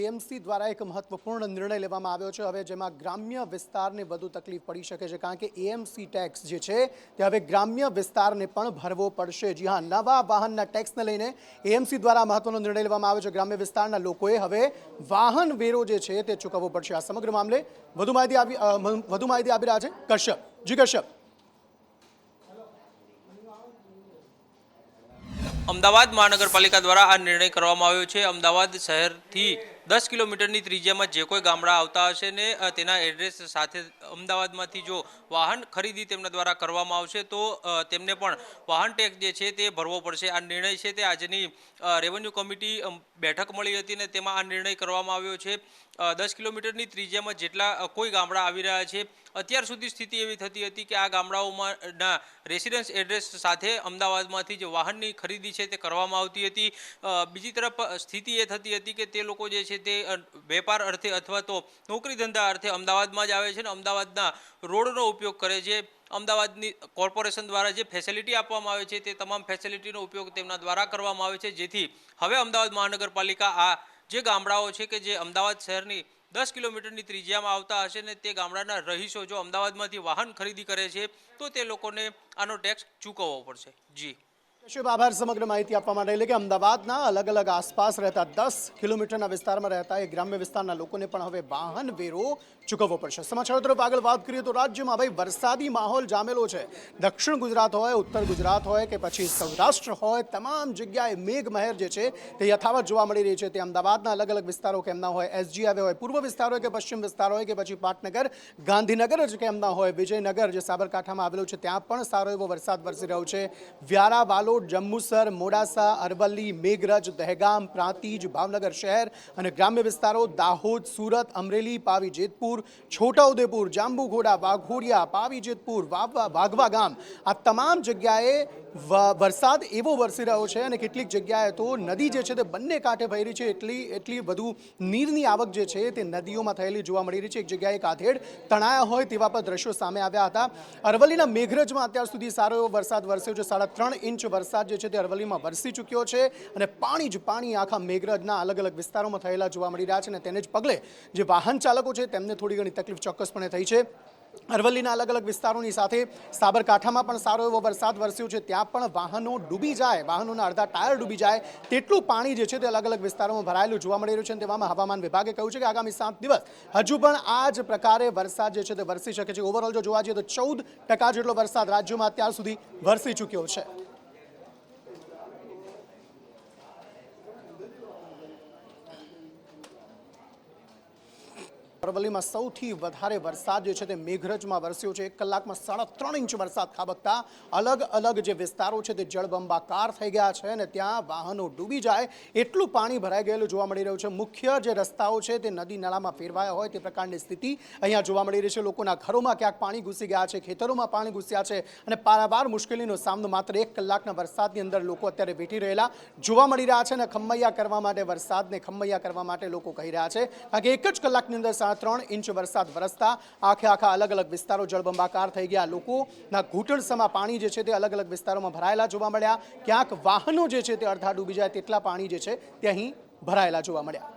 AMC દ્વારા એક મહત્વપૂર્ણ નિર્ણય લેવામાં આવ્યો છે હવે જેમાં ગ્રામ્ય વિસ્તારને વધુ તકલીફ પડી શકે છે કારણ કે એએમસી ટેક્સ જે છે તે હવે ગ્રામ્ય વિસ્તારને પણ ભરવો પડશે। જી હા, નવા વાહનના ટેક્સને લઈને એએમસી દ્વારા મહત્વનો નિર્ણય લેવામાં આવ્યો છે। ગ્રામ્ય વિસ્તારના લોકોએ હવે વાહન વેરો જે છે તે ચૂકવવો પડશે। આ સમગ્ર મામલે વધુ માહિતી આપી રહ્યા છે કશ્યપ। જી કશ્યપ। અમદાવાદ મહાનગરપાલિકા દ્વારા આ નિર્ણય કરવામાં આવ્યો છે। અમદાવાદ શહેરથી 10 કિલોમીટરની ત્રિજ્યામાં જે કોઈ ગામડા આવતા હશે ને તેના એડ્રેસ સાથે અમદાવાદમાંથી જો વાહન ખરીદી તેમના દ્વારા કરવામાં આવશે તો તેમને પણ વાહન ટેક્સ જે છે તે ભરવો પડશે। આ નિર્ણય છે તે આજની રેવન્યુ કમિટી બેઠક મળી હતી ને તેમાં આ નિર્ણય કરવામાં આવ્યો છે। 10 કિલોમીટરની ત્રિજ્યામાં જેટલા કોઈ ગામડા આવી રહ્યા છે અત્યાર સુધી સ્થિતિ એવી થતી હતી કે આ ગામડાઓમાંના રેસિડન્સ એડ્રેસ સાથે અમદાવાદમાંથી જે વાહનની ખરીદી છે તે કરવામાં આવતી હતી। બીજી તરફ સ્થિતિ એ થતી હતી કે તે લોકો જે છે તે વેપાર અર્થે અથવા તો નોકરી ધંધા અર્થે અમદાવાદમાં જ આવે છે ને અમદાવાદના રોડનો ઉપયોગ કરે છે। અમદાવાદની કોર્પોરેશન દ્વારા જે ફેસિલિટી આપવામાં આવે છે તે તમામ ફેસિલિટીનો ઉપયોગ તેમના દ્વારા કરવામાં આવે છે જેથી હવે અમદાવાદ મહાનગરપાલિકા આ જે ગામડાઓ છે કે જે અમદાવાદ શહેરની 10 કિલોમીટરની ત્રિજ્યામાં આવતા હશે ને તે ગામડાના રહીશો જો અમદાવાદમાંથી વાહન ખરીદી કરે છે તો તે લોકોને આનો ટેક્સ ચૂકવવો પડશે। જી કશ્યપ, આભાર સમગ્ર માહિતી આપવા માટે। એટલે કે અમદાવાદના અલગ અલગ આસપાસ રહેતા 10 કિલોમીટરના વિસ્તારમાં રહેતા એ ગ્રામ્ય વિસ્તારના લોકોને પણ હવે વાહન વેરો ચૂકવવો પડશે। સમાચારો તરફ આગળ વાત કરીએ તો રાજ્યમાં ભાઈ વરસાદી માહોલ જામેલો છે। દક્ષિણ ગુજરાત હોય, ઉત્તર ગુજરાત હોય કે પછી સૌરાષ્ટ્ર હોય, તમામ જગ્યાએ મેઘમહેર જે છે તે યથાવત જોવા મળી રહી છે। તે અમદાવાદના અલગ અલગ વિસ્તારો કેમના હોય, એસજી હાઈવે હોય, પૂર્વ વિસ્તાર હોય કે પશ્ચિમ વિસ્તાર હોય કે પછી પાટનગર ગાંધીનગર જ કેમના હોય, વિજયનગર જે સાબરકાંઠામાં આવેલું છે ત્યાં પણ સારો એવો વરસાદ વરસી રહ્યો છે। વ્યારા, વાલોડ, જંબુસર, મોડાસા, અરવલ્લી, મેઘરજ, દહેગામ, પ્રાંતિજ, ભાવનગર શહેર અને ગ્રામ્ય વિસ્તારો દાહોદ, સુરત, અમરેલી, પાવી જેતપુર, છોટાઉદેપુર, જાંબુઘોડા, વાઘોડિયા, પાવી જેતપુર, વાઘવા ગામ આ તમામ જગ્યાએ વરસાદ એવો વરસી રહ્યો છે અને કેટલીક જગ્યાએ તો નદી જે છે તે બંને કાંઠે વહી રહી છે। એટલી વધુ નીરની આવક જે છે તે નદીઓમાં થયેલી જોવા મળી રહી છે। એક જગ્યાએ કાંઠેડ તણાયા હોય તેવા પણ દ્રશ્યો સામે આવ્યા હતા। અરવલ્લીના મેઘરજમાં અત્યાર સુધી સારો એવો વરસાદ વરસ્યો છે। 3.5 ઇંચ વરસાદ જે છે તે અરવલ્લીમાં વરસી ચૂક્યો છે અને પાણી જ પાણી આખા મેઘરજના અલગ અલગ વિસ્તારોમાં થયેલા જોવા મળી રહ્યા છે અને તેને જ પગલે જે વાહન ચાલકો છે તેમને થોડી ઘણી તકલીફ ચોક્કસપણે થઈ છે। અરવલ્લીના અલગ અલગ વિસ્તારોની સાથે સાબરકાંઠામાં પણ સારો એવો વરસાદ વરસ્યો છે। ત્યાં પણ વાહનો ડૂબી જાય, વાહનોના અડધા ટાયર ડૂબી જાય તેટલું પાણી જે છે તે અલગ અલગ વિસ્તારોમાં ભરાયેલું જોવા મળી રહ્યું છે। તેવામાં હવામાન વિભાગે કહ્યું છે કે આગામી 7 દિવસ હજુ પણ આ જ પ્રકારે વરસાદ જે છે તે વરસી શકે છે। ઓવરઓલ જો જોવા જઈએ તો 14% જેટલો વરસાદ રાજ્યમાં અત્યાર સુધી વરસી ચૂક્યો છે। અરવલ્લીમાં સૌથી વધારે વરસાદ જે છે તે મેઘરજમાં વરસ્યો છે। 1 કલાકમાં 3.5 ઇંચ વરસાદ ખાબકતા અલગ અલગ જે વિસ્તારો છે તે જળબંબાકાર થઈ ગયા છે અને ત્યાં વાહનો ડૂબી જાય એટલું પાણી ભરાઈ ગયેલું જોવા મળી રહ્યું છે। મુખ્ય જે રસ્તાઓ છે તે નદી નાળામાં ફેરવાયા હોય તે પ્રકારની સ્થિતિ અહીંયા જોવા મળી રહી છે। લોકોના ઘરોમાં ક્યાંક પાણી ઘૂસી ગયા છે, ખેતરોમાં પાણી ઘૂસ્યા છે અને પારાવાર મુશ્કેલીનો સામનો માત્ર 1 કલાકના વરસાદની અંદર લોકો અત્યારે વેઠી રહેલા જોવા મળી રહ્યા છે અને ખમૈયા કરવા માટે વરસાદને ખમૈયા કરવા માટે લોકો કહી રહ્યા છે કારણ કે 1 જ કલાકની અંદર 3 ઇંચ વરસાદ વરસતા આખા અલગ અલગ વિસ્તારો જળબંબાકાર થઈ ગયા। લોકોના ઘૂંટણસમાં પાણી જે છે તે અલગ અલગ વિસ્તારોમાં ભરાયેલા જોવા મળ્યા। ક્યાંક વાહનો જે છે તે અડધા ડૂબી જાય તેટલા પાણી જે છે તે અહીં ભરાયેલા જોવા મળ્યા।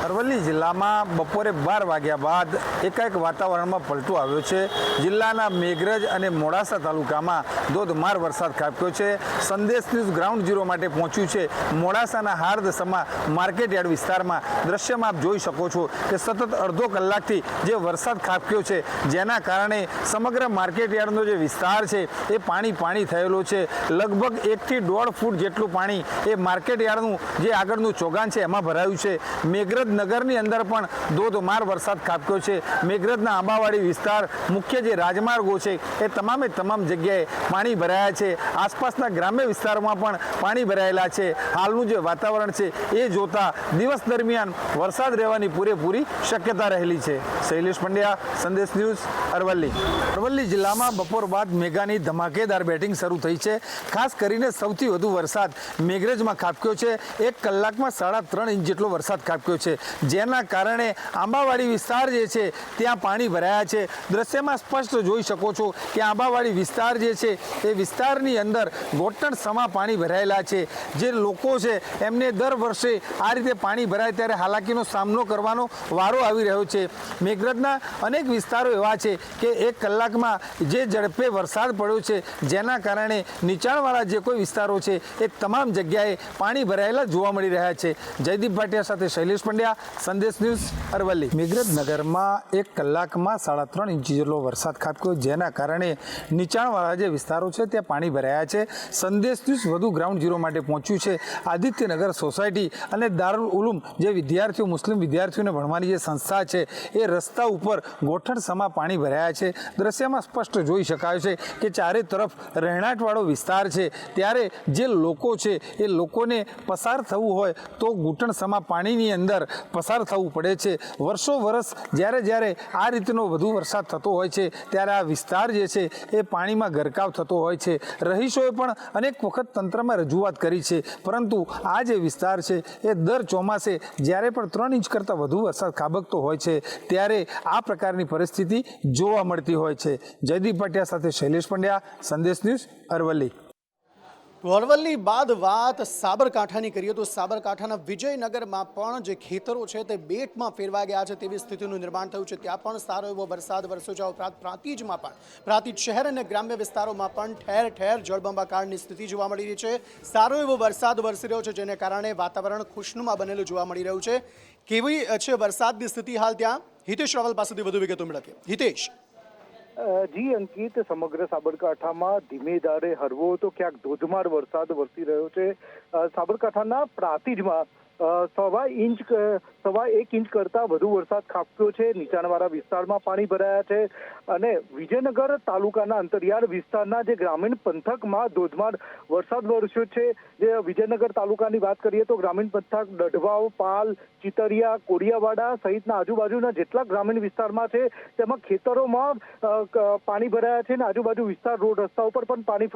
અરવલ્લી જિલ્લામાં બપોરે 12 વાગ્યા બાદ એકાએક વાતાવરણમાં પલટો આવ્યો છે। જિલ્લાના મેઘરજ અને મોડાસા તાલુકામાં ધોધમાર વરસાદ ખાબક્યો છે। સંદેશ ન્યૂઝ ગ્રાઉન્ડ ઝીરો માટે પહોંચ્યું છે મોડાસાના હાર્દસમા માર્કેટ યાર્ડ વિસ્તારમાં। દ્રશ્યમાં આપ જોઈ શકો છો કે સતત અડધો કલાકથી જે વરસાદ ખાબક્યો છે જેના કારણે સમગ્ર માર્કેટ યાર્ડનો જે વિસ્તાર છે એ પાણી થયેલો છે। લગભગ 1 થી 1.5 ફૂટ જેટલું પાણી એ માર્કેટ યાર્ડનું જે આગળનું ચોગાન છે એમાં ભરાયું છે। મેઘરજ નગરની અંદર પણ ધોધમાર વરસાદ ખાબક્યો છે। મેઘરજના આંબાવાડી વિસ્તાર, મુખ્ય જે રાજમાર્ગો છે એ તમામ જગ્યાએ પાણી ભરાયા છે। આસપાસના ગ્રામ્ય વિસ્તારોમાં પણ પાણી ભરાયેલા છે। હાલનું જે વાતાવરણ છે એ જોતા દિવસ દરમિયાન વરસાદ રહેવાની પૂરેપૂરી શક્યતા રહેલી છે। શૈલેષ પંડ્યા, સંદેશ ન્યૂઝ, અરવલ્લી જિલ્લામાં બપોર બાદ મેઘાની ધમાકેદાર બેટિંગ શરૂ થઈ છે. ખાસ કરીને સૌથી વધુ વરસાદ મેઘરજમાં ખાબક્યો છે. 1 કલાકમાં 3.5 ઇંચ જેટલો વરસાદ ખાબક્યો છે, જેના કારણે આંબાવાડી વિસ્તાર જે છે ત્યાં પાણી ભરાયા છે. દ્રશ્યમાં સ્પષ્ટ જોઈ શકો છો કે આંબાવાડી વિસ્તાર જે છે એ વિસ્તારની અંદર ઘોટણસમા પાણી ભરાયેલા છે. જે લોકો છે એમને દર વર્ષે આ રીતે પાણી ભરાય ત્યારે હાલાકીનો સામનો કરવાનો વારો આવી રહ્યો છે. મેઘરજના અનેક વિસ્તારો એવા છે કે 1 કલાકમાં જે ઝડપે વરસાદ પડ્યો છે, જેના કારણે નીચાણવાળા જે કોઈ વિસ્તારો છે એ તમામ જગ્યાએ પાણી ભરાયેલા જોવા મળી રહ્યા છે. જયદીપ ભાટિયા સાથે શૈલેષ પંડ્યા, સંદેશ ન્યૂઝ, અરવલ્લી. મેઘરજ નગરમાં 1 કલાકમાં 3.5 ઇંચ જેટલો વરસાદ ખાબક્યો, જેના કારણે નીચાણવાળા જે વિસ્તારો છે ત્યાં પાણી ભરાયા છે. સંદેશ ન્યૂઝ વધુ ગ્રાઉન્ડ ઝીરો માટે પહોંચ્યું છે. આદિત્યનગર સોસાયટી અને દારુલ ઉલુમ જે વિદ્યાર્થીઓ, મુસ્લિમ વિદ્યાર્થીઓને ભણવાની જે સંસ્થા છે એ રસ્તા ઉપર ગોઠણસમા પાણી ભરાયા છે. દ્રશ્યમાં સ્પષ્ટ જોઈ શકાય છે કે ચારે તરફ રહેણાંકવાળો વિસ્તાર છે, ત્યારે જે લોકો છે એ લોકોને પસાર થવું હોય તો ઘૂંટણસમા પાણીની અંદર પસાર થવું પડે છે. વર્ષો વર્ષ જ્યારે આ રીતનો વધુ વરસાદ થતો હોય છે ત્યારે આ વિસ્તાર જે છે એ પાણીમાં ગરકાવ થતો હોય છે. રહીશોએ પણ અનેક વખત તંત્રમાં રજૂઆત કરી છે, પરંતુ આ જે વિસ્તાર છે એ દર ચોમાસે જ્યારે પણ 3 ઇંચ કરતાં વધુ વરસાદ ખાબકતો હોય છે ત્યારે આ પ્રકારની પરિસ્થિતિ જોવા મળતી હોય છે. જયદીપ ભાટિયા સાથે શૈલેષ પંડ્યા, સંદેશ ન્યૂઝ, અરવલ્લી. અરવલ્લી બાદ વાત સાબરકાંઠાની કરીએ તો સાબરકાંઠાના વિજયનગરમાં પણ જે ખેતરો છે તે બેટમાં ફેરવાઈ ગયા છે તેવી સ્થિતિનું નિર્માણ થયું છે. ત્યાં પણ સારો એવો વરસાદ વરસ્યો છે. ઉપરાંત પ્રાંતિજ શહેર અને ગ્રામ્ય વિસ્તારોમાં પણ ઠેર ઠેર જળબંબાકારની સ્થિતિ જોવા મળી રહી છે. સારો એવો વરસાદ વરસી રહ્યો છે, જેને કારણે વાતાવરણ ખુશનુમા બનેલું જોવા મળી રહ્યું છે. કેવી છે વરસાદની સ્થિતિ હાલ ત્યાં? હિતેશ રાવલ પાસેથી વધુ વિગતો મેળવીએ. હિતેશ. જી અંકિત, સમગ્ર સાબરકાંઠામાં ધીમે ધારે હળવો તો ક્યાંક ધોધમાર વરસાદ વરસી રહ્યો છે. સાબરકાંઠાના પ્રાંતિજમાં 1.25 ઇંચ કરતા વધુ વરસાદ ખાબક્યો છે. નીચાણવાળા વિસ્તારમાં પાણી ભરાયા છે અને વિજયનગર તાલુકાના અંતરિયાળ વિસ્તારના જે ગ્રામીણ પંથકમાં ધોધમાર વરસાદ વરસ્યો છે. જે વિજયનગર તાલુકાની વાત કરીએ તો ગ્રામીણ પંથક ડઢવાવ, પાલ, ચિતરિયા, કોડિયાવાડા સહિતના આજુબાજુના જેટલા ગ્રામીણ વિસ્તારમાં છે તેમાં ખેતરોમાં પાણી ભરાયા છે અને આજુબાજુ વિસ્તાર, રોડ રસ્તા ઉપર પણ પાણી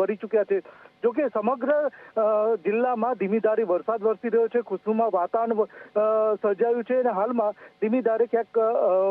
વળી ચૂક્યા છે. જોકે સમગ્ર જિલ્લામાં ધીમી ધારે વરસાદ વરસી રહ્યો છે. ખુશનુમા વાતાવરણ સર્જાયું છે અને હાલમાં ધીમી ધારે ક્યાંક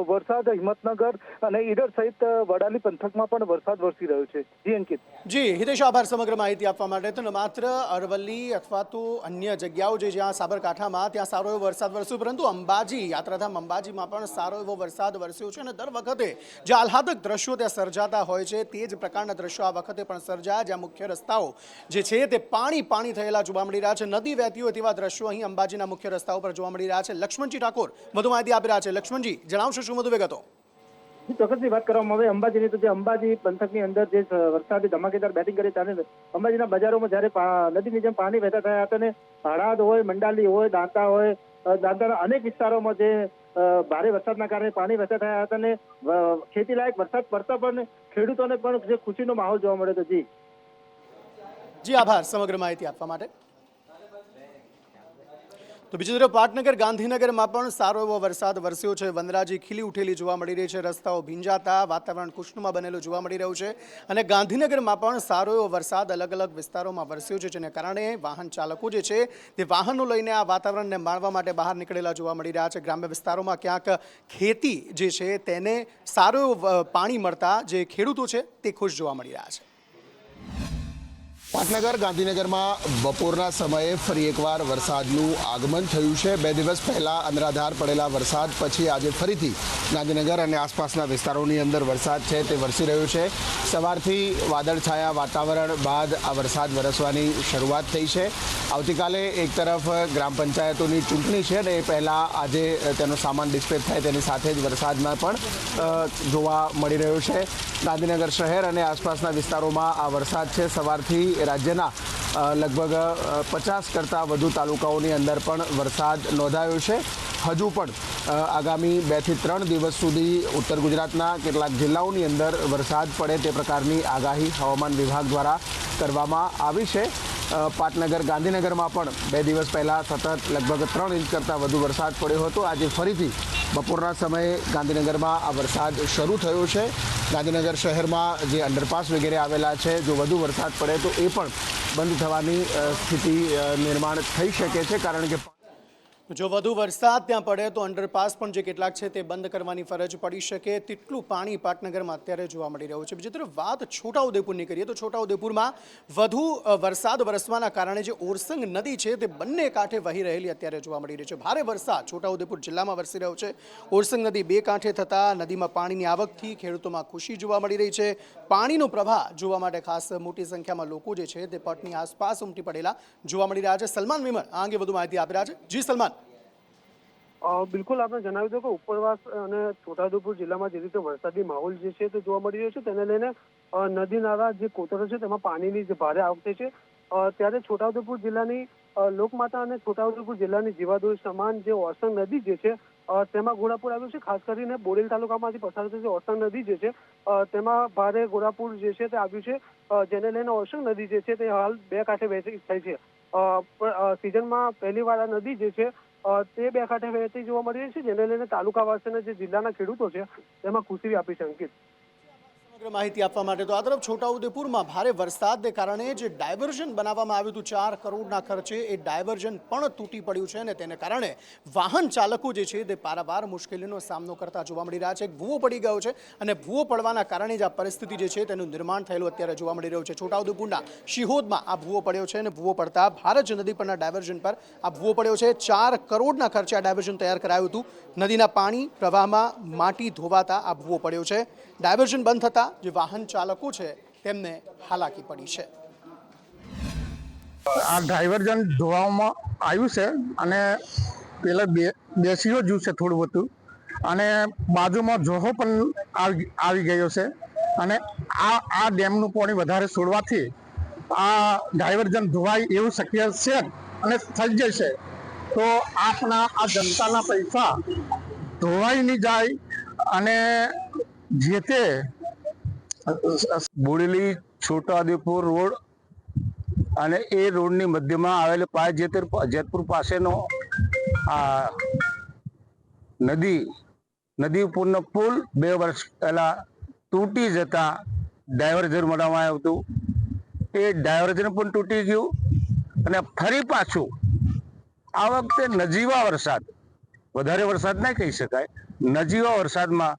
વરસાદ હિંમતનગર અને ઈડર સહિત વડાલી પંથકમાં પણ વરસાદ વરસી રહ્યો છે. જી અંકિત. જી હિતેશ, આભાર સમગ્ર માહિતી આપવા માટે. તો માત્ર અરવલ્લી અથવા તો અન્ય જગ્યાઓ જે જ્યાં સાબરકાંઠામાં ત્યાં સારો એવો વરસાદ વરસ્યો, પરંતુ અંબાજી, યાત્રાધામ અંબાજીમાં પણ સારો એવો વરસાદ વરસ્યો છે અને દર વખતે જે આહલાદક દ્રશ્યો ત્યાં સર્જાતા હોય છે તે જ પ્રકારના દ્રશ્યો આ વખતે પણ સર્જાયા, જ્યાં મુખ્ય રસ્તાઓ જે છે તે પાણી થયેલા જોવા મળી રહ્યા છે. નદી વહેતી હોય તેવા દ્રશ્યો અહીં અંબાજીના મુખ્ય રસ્તાઓ પર જોવા મળી રહ્યા છે. લક્ષ્મણજી ઠાકોર વધુ માહિતી આપી રહ્યા છે. લક્ષ્મણજી, જણાવશો શું વધુ વિગતો? ચોક્કસની વાત કરવામાં આવે અંબાજીની તો જે અંબાજી પંથકની અંદર જે વરસાદે ધમાકેદાર બેટિંગ કરી ત્યારે અંબાજીના બજારોમાં જ્યારે નદીની જેમ પાણી વહેતા થયા હતા અને હળાદ હોય, મંડાલી હોય, દાંતાના અનેક વિસ્તારોમાં જે ભારે વરસાદના કારણે પાણી વહેતા થયા હતા અને ખેતીલાયક વરસાદ પડતા પણ ખેડૂતોને પણ જે ખુશીનો માહોલ જોવા મળ્યો હતો. જી આભાર સમગ્ર માહિતી આપવા માટે. તો બીજી તરફ પાટનગર ગાંધીનગરમાં પણ સારો એવો વરસાદ વરસ્યો છે. વનરાજી ખીલી ઉઠેલી જોવા મળી રહી છે. રસ્તાઓ ભીંજાતા વાતાવરણ ખુશનુમા બનેલું જોવા મળી રહ્યું છે અને ગાંધીનગરમાં પણ સારો એવો વરસાદ અલગ અલગ વિસ્તારોમાં વરસ્યો છે, જેને કારણે વાહન ચાલકો જે છે તે વાહનો લઈને આ વાતાવરણને માણવા માટે બહાર નીકળેલા જોવા મળી રહ્યા છે. ગ્રામ્ય વિસ્તારોમાં ક્યાંક ખેતી જે છે તેને સારો એવો પાણી મળતા જે ખેડૂતો છે તે ખુશ જોવા મળી રહ્યા છે. પાટનગર ગાંધીનગરમાં બપોરના સમયે ફરી એકવાર વરસાદનું આગમન થયું છે. 2 દિવસ પહેલા અનરાધાર પડેલા વરસાદ પછી આજે ફરીથી ગાંધીનગર અને આસપાસના વિસ્તારોની અંદર વરસાદ છે તે વરસી રહ્યો છે. સવારથી વાદળછાયા વાતાવરણ બાદ આ વરસાદ વરસવાની શરૂઆત થઈ છે. આવતીકાલે એક તરફ ગ્રામ પંચાયતોની ચૂંટણી છે અને એ પહેલાં આજે તેનો સામાન ડિસ્પેચ થાય તેની સાથે જ વરસાદમાં પણ જોવા મળી રહ્યો છે. ગાંધીનગર શહેર અને આસપાસના વિસ્તારોમાં આ વરસાદ છે સવારથી રાજ્યના લગભગ 50 કરતાં વધુ તાલુકાઓની અંદર પણ વરસાદ નોંધાયો છે. હજુ પણ આગામી 2 થી 3 દિવસ સુધી ઉત્તર ગુજરાતના કેટલાક જિલ્લાઓની અંદર વરસાદ પડે તે પ્રકારની આગાહી હવામાન વિભાગ દ્વારા કરવામાં આવી છે. પાટનગર ગાંધીનગરમાં પણ 2 દિવસ પહેલાં સતત લગભગ 3 ઇંચ કરતાં વધુ વરસાદ પડ્યો હતો. આજે ફરીથી બપોરના સમયે ગાંધીનગરમાં આ વરસાદ શરૂ થયો છે. ગાંધીનગર શહેરમાં જે અંડરપાસ વગેરે આવેલા છે, જો વધુ વરસાદ પડે તો એ પણ બંધ થવાની સ્થિતિ નિર્માણ થઈ શકે છે, કારણ કે જો વધુ વરસાદ ત્યાં પડે તો અંડરપાસ પણ જે કેટલાક છે તે બંધ કરવાની ફરજ પડી શકે તેટલું પાણી પાટનગરમાં અત્યારે જોવા મળી રહ્યું છે. બીજી તરફ વાત છોટાઉદેપુરની કરીએ તો છોટાઉદેપુરમાં વધુ વરસાદ વરસવાના કારણે જે ઓરસંગ નદી છે તે બંને કાંઠે વહી રહેલી અત્યારે જોવા મળી રહી છે. ભારે વરસાદ છોટાઉદેપુર જિલ્લામાં વરસી રહ્યો છે. ઓરસંગ નદી બે કાંઠે થતાં નદીમાં પાણીની આવકથી ખેડૂતોમાં ખુશી જોવા મળી રહી છે. પાણીનો પ્રવાહ જોવા માટે ખાસ મોટી સંખ્યામાં લોકો જે છે તે પટની આસપાસ ઉમટી પડેલા જોવા મળી રહ્યા છે. સલમાન વિમલ આ અંગે વધુ માહિતી આપી રહ્યા છે. જી સલમાન. બિલકુલ, આપણે જણાવ્યું હતું કે ઉપરવાસ અને છોટાઉદેપુર જિલ્લામાં જે રીતે વરસાદી માહોલ જે છે તે જોવા મળી રહ્યો છે, તેને લઈને નદી નાળા જે કોતરો છે તેમાં પાણીની જે ભારે આવક થઈ છે. ત્યારે છોટાઉદેપુર જિલ્લાની લોકમાતા અને છોટાઉદેપુર જિલ્લાની જીવાદોરી સમાન જે ઓરસંગ નદી જે છે તેમાં ઘોડાપુર આવ્યું છે. ખાસ કરીને બોડેલ તાલુકામાંથી પસાર થતી ઓરસંગ નદી જે છે તેમાં ભારે ઘોડાપુર જે છે તે આવ્યું છે, જેને લઈને ઓરસંગ નદી જે છે તે હાલ બે કાંઠે વહેતી થઈ છે. સિઝનમાં પહેલી વાર આ નદી જે છે તે બે કાંઠે વહેતી જોવા મળી રહી છે, જેને લઈને તાલુકાવાસીને જે જિલ્લાના ખેડૂતો છે તેમાં ખુશી વ્યાપી છે. અંકિત, સમગ્ર માહિતી આપવા માટે. તો આ તરફ છોટાઉદેપુરમાં ભારે વરસાદને કારણે જે ડાયવર્ઝન બનાવવામાં આવ્યું હતું 4 કરોડના ખર્ચે, એ ડાયવર્ઝન પણ તૂટી પડ્યું છે અને તેને કારણે વાહન ચાલકો જે છે તે પારાવાર મુશ્કેલીનો સામનો કરતા જોવા મળી રહ્યા છે. ભૂવો પડી ગયો છે અને ભૂવો પડવાના કારણે જ આ પરિસ્થિતિ જે છે તેનું નિર્માણ થયેલું અત્યારે જોવા મળી રહ્યું છે. છોટાઉદેપુરના શિહોદમાં આ ભૂવો પડ્યો છે અને ભૂવો પડતા ભારજ નદી પરના ડાયવર્ઝન પર આ ભૂવો પડ્યો છે. 4 કરોડના ખર્ચે આ ડાયવર્ઝન તૈયાર કરાયું હતું. નદીના પાણી પ્રવાહમાં માટી ધોવાતા આ ભૂવો પડ્યો છે. ડાયવર્ઝન બંધ થતાં જે વાહન ચાલકો છે તેમને હાલાકી પડી છે. આ ડાયવર્ઝન ધોવામાં આવ્યું છે અને પેલા બેસીઓ જ્યું છે થોડું બધું, અને બાજુમાં જોહો પણ આવી ગયો છે. અને આ ડેમનું પાણી વધારે છોડવાથી આ ડાયવર્ઝન ધોવાય એવું શક્ય છે અને થઈ જશે. તો આપના આ જનતાના પૈસા ધોવાઈ નહીં જાય. અને જે તે બોડેલી છોટાઉદેપુર રોડ અને એ રોડની મધ્યમાં આવેલ જેતપુર પાસેનો આ નદી ઉપરનો પુલ 2 વર્ષ પહેલા તૂટી જતા ડાયવર્ઝન બનાવવામાં આવ્યું હતું. એ ડાયવર્ઝન પણ તૂટી ગયું અને ફરી પાછું આ વખતે નજીવા વરસાદ, વધારે વરસાદ નહીં કહી શકાય, નજીવા વરસાદમાં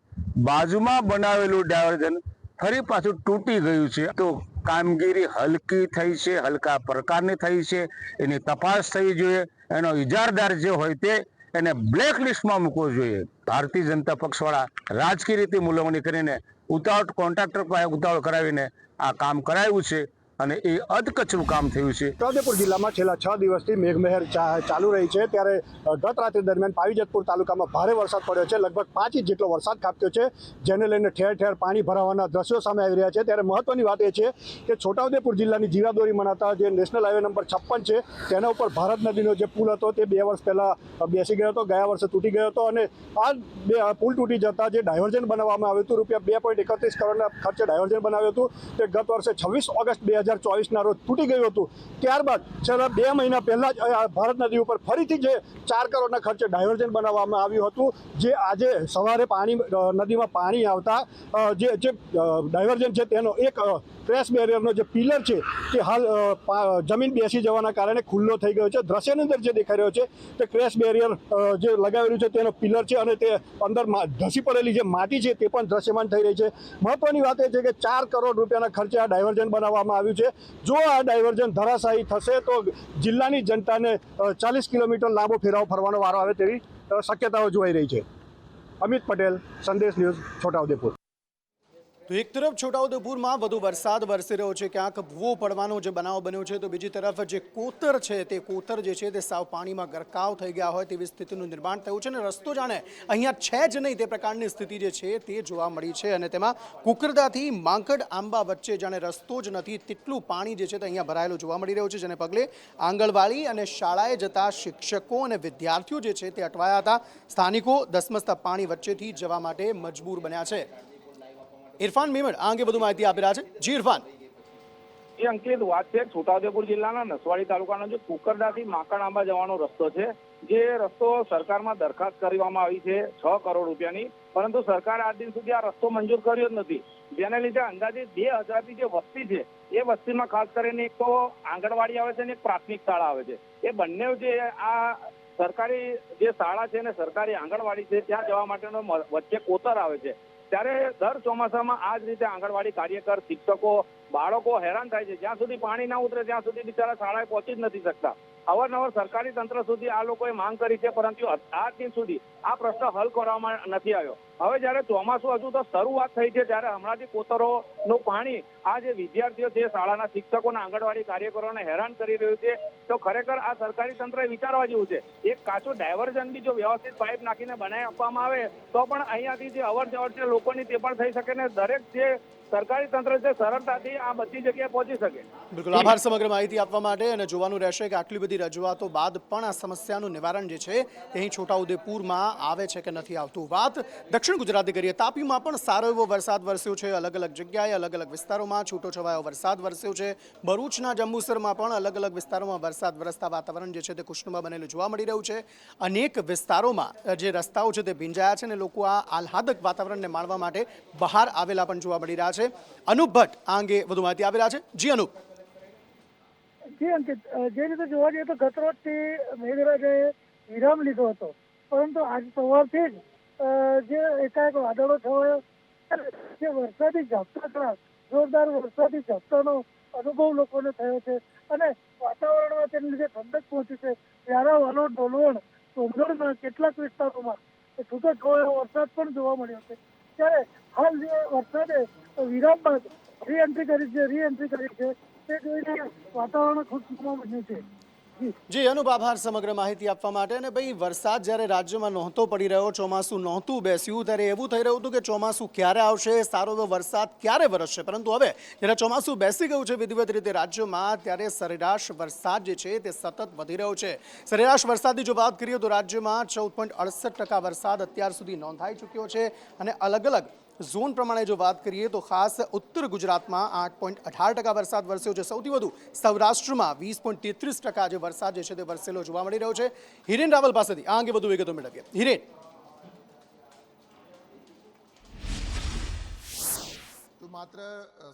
બાજુમાં બનાવેલું ડાયવર્ઝન ફરી પાછું તૂટી ગયું છે. તો કામગીરી હલકી થઈ છે, હલકા પ્રકારની થઈ છે. એની તપાસ થવી જોઈએ. એનો ઇજારદાર જે હોય તે એને બ્લેક લિસ્ટમાં મૂકવો જોઈએ. ભારતીય જનતા પક્ષવાળા રાજકીય રીતે મૂલવણી કરીને કોન્ટ્રાક્ટર પાસે ઉતાવળ કરાવીને આ કામ કરાવ્યું છે અને એ અધકચરું કામ થયું છે. છોટાઉદેપુર જિલ્લામાં છેલ્લા 6 દિવસથી મેઘમહેર ચાલુ રહી છે. ત્યારે ગત રાત્રિ દરમિયાન પાવીજતપુર તાલુકામાં ભારે વરસાદ પડ્યો છે. લગભગ 5 ઇંચ જેટલો વરસાદ ખાબક્યો છે, જેને લઈને ઠેર ઠેર પાણી ભરાવાના દ્રશ્યો સામે આવી રહ્યા છે. ત્યારે મહત્વની વાત એ છે કે છોટાઉદેપુર જિલ્લાની જીવાદોરી મનાતા જે નેશનલ હાઈવે નંબર 56 છે તેના ઉપર ભારત નદીનો જે પુલ હતો તે 2 વર્ષ પહેલાં બેસી ગયો હતો, ગયા વર્ષે તૂટી ગયો હતો. અને આ પુલ તૂટી જતાં જે ડાયવર્ઝન બનાવવામાં આવ્યું હતું, ₹2.31 કરોડના ખર્ચે ડાયવર્ઝન બનાવ્યું હતું, તે ગત વર્ષે 26 ઓગસ્ટ 2024ના રોજ તૂટી ગયું હતું. ત્યારબાદ છેલ્લા 2 મહિના પહેલા જ ભારત નદી ઉપર ફરીથી જે 4 કરોડના ખર્ચે ડાયવર્ઝન બનાવવામાં આવ્યું હતું, જે આજે સવારે નદીમાં પાણી આવતા જે ડાયવર્ઝન છે તેનો એક ક્રેશ બેરિયરનો જે પિલર છે તે હાલ જમીન બેસી જવાના કારણે ખુલ્લો થઈ ગયો છે. દ્રશ્યની અંદર જે દેખાઈ રહ્યો છે તે ક્રેશ બેરિયર જે લગાવેલું છે તેનો પિલર છે અને તે અંદર ધસી પડેલી જે માટી છે તે પણ દ્રશ્યમાન થઈ રહી છે. મહત્વની વાત એ છે કે 4 કરોડ રૂપિયાના ખર્ચે આ ડાયવર્ઝન બનાવવામાં આવ્યું છે. જો આ ડાયવર્ઝન ધરાશાયી થશે તો જિલ્લાની જનતાને 40 કિલોમીટર લાંબો ફેરાવો ફરવાનો વારો આવે તેવી શક્યતાઓ જોવાઈ રહી છે. અમિત પટેલ, સંદેશ ન્યૂઝ, છોટાઉદેપુર. તો એક તરફ છોટાઉદેપુરમાં વધુ વરસાદ વરસી રહ્યો છે, ક્યાંક ભૂવો પડવાનો જે બનાવ બન્યો છે, તો બીજી તરફ જે કોતર છે તે કોતર જે છે તે સાવ પાણીમાં ગરકાવ થઈ ગયા હોય તેવી સ્થિતિનું નિર્માણ થયું છે અને રસ્તો જાણે અહીંયા છે જ નહીં તે પ્રકારની સ્થિતિ જે છે તે જોવા મળી છે. અને તેમાં કુકરદાથી માંકડ આંબા વચ્ચે જાણે રસ્તો જ નથી તેટલું પાણી જે છે તે અહીંયા ભરાયેલું જોવા મળી રહ્યું છે, જેને પગલે આંગણવાડી અને શાળાએ જતા શિક્ષકો અને વિદ્યાર્થીઓ જે છે તે અટવાયા હતા. સ્થાનિકો ધસમસતા પાણી વચ્ચેથી જવા માટે મજબૂર બન્યા છે. ઇરફાન મેમણ આ અંગે વધુ માહિતી આપી રહ્યા છે. જી ઇરફાન. એ અંકિત વાત છે છોટાઉદેપુર જિલ્લાના નસવાડી તાલુકાનો જે કુકરદાથી માકણઆંબા જવાનો રસ્તો છે, જે રસ્તો સરકારમાં દરખાસ્ત કરવામાં આવી છે 6 કરોડ રૂપિયાની, પરંતુ સરકારે આજ દિન સુધી આ રસ્તો મંજૂર કર્યો જ નથી. જેને લીધે અંદાજિત 2000ની જે વસ્તી છે એ વસ્તીમાં ખાસ કરીને એક તો આંગણવાડી આવે છે અને એક પ્રાથમિક શાળા આવે છે. એ બંને જે આ સરકારી જે શાળા છે ને સરકારી આંગણવાડી છે ત્યાં જવા માટેનો વચ્ચે કોતર આવે છે. ત્યારે દર ચોમાસામાં આ જ રીતે આંગણવાડી કાર્યકર, શિક્ષકો, બાળકો હેરાન થાય છે. જ્યાં સુધી પાણી ના ઉતરે ત્યાં સુધી બિચારા શાળાએ પહોંચી જ નથી શકતા. અવારનવાર સરકારી તંત્ર સુધી આ લોકોએ માંગ કરી છે, પરંતુ આજ દિન સુધી આ પ્રશ્ન હલ કરવામાં નથી આવ્યો. હવે જયારે ચોમાસું હજુ તો શરૂઆત થઈ છે ત્યારે હમણાંથી કોતરોનું પાણી આ જે વિદ્યાર્થીઓ છે, શાળાના શિક્ષકોના, આંગણવાડી કાર્યકરોને હેરાન કરી રહ્યું છે. તો ખરેખર આ સરકારી તંત્રએ વિચારવા જેવું છે. એક કાચો ડાયવર્ઝન બી જો વ્યવસ્થિત પાઇપ નાખીને બનાવી આપવામાં આવે તો પણ અહીંયાથી જે અવર જવર છે લોકોની તે પણ થઈ શકે ને દરેક જે સરકારી તંત્ર છે સરળતાથી આ બધી જગ્યાએ પહોંચી શકે. બિલકુલ આભાર સમગ્ર માહિતી આપવા માટે. અને જોવાનું રહેશે કે આટલી બધી રજૂઆતો બાદ પણ આ સમસ્યાનું નિવારણ જે છે તે અહીં છોટાઉદેપુરમાં આવે છે કે નથી આવતું. વાત દક્ષિણ ગુજરાતની કરીએ. તાપીમાં પણ સારો એવો વરસાદ વરસ્યો છે. અલગ અલગ જગ્યાએ અલગ અલગ વિસ્તારોમાં છૂટોછવાયો વરસાદ વરસ્યો છે. ભરૂચના જંબુસરમાં પણ અલગ અલગ વિસ્તારોમાં વરસાદ વરસતા વાતાવરણ જે છે તે ખુશનુમા બનેલું જોવા મળી રહ્યું છે. અનેક વિસ્તારોમાં જે રસ્તાઓ છે તે ભીંજાયા છે અને લોકો આ આહલાદક વાતાવરણને માણવા માટે બહાર આવેલા પણ જોવા મળી રહ્યા છે. અનુપ ભટ્ટ આ અંગે વધુ માહિતી આપી રહ્યા છે. જી અનુપ. જી અંકિત, જે રીતે જોવા જઈએ તો ગત રોજથી મેઘરાજાએ વિરામ લીધો હતો, પરંતુ આજ સવારથી જ જે એકાએક વાદળો છવાયો, જે વરસાદી ઝાપટા હતા, જોરદાર વરસાદી ઝાપટાનો અનુભવ લોકોને થયો છે અને વાતાવરણમાં તેને લીધે ઠંડક પહોંચી છે. વ્યારા, વાલોડ, ડોલવણ, સોનગઢના કેટલાક વિસ્તારોમાં છૂટો છવાયો વરસાદ પણ જોવા મળ્યો છે. ત્યારે હાલ જે વરસાદે વિરામ બાદ રીએન્ટ્રી કરી છે તે જોઈને વાતાવરણ ખુશનુમા બન્યું છે. જી અનુપ, આભાર સમગ્ર માહિતી આપવા માટે. અને ભાઈ વરસાદ જ્યારે રાજ્યમાં નહોતો પડી રહ્યો, ચોમાસું નહોતું બેસ્યું, ત્યારે એવું થઈ રહ્યું હતું કે ચોમાસું ક્યારે આવશે, સારો એવો વરસાદ ક્યારે વરસશે. પરંતુ હવે જ્યારે ચોમાસું બેસી ગયું છે વિધિવત રીતે રાજ્યમાં, ત્યારે સરેરાશ વરસાદ જે છે તે સતત વધી રહ્યો છે. સરેરાશ વરસાદની જો વાત કરીએ તો રાજ્યમાં 14.68% વરસાદ અત્યાર સુધી નોંધાઈ ચૂક્યો છે. અને અલગ અલગ ઝોન પ્રમાણે જો વાત કરીએ તો ખાસ ઉત્તર ગુજરાતમાં 8.18% વરસાદ વરસ્યો છે. સૌથી વધુ સૌરાષ્ટ્રમાં 20.33% જે વરસાદ જે છે તે વરસેલો જોવા મળી રહ્યો છે. હિરેન રાવલ પાસેથી આ અંગે વધુ વિગતો મેળવીએ. હિરેન. માત્ર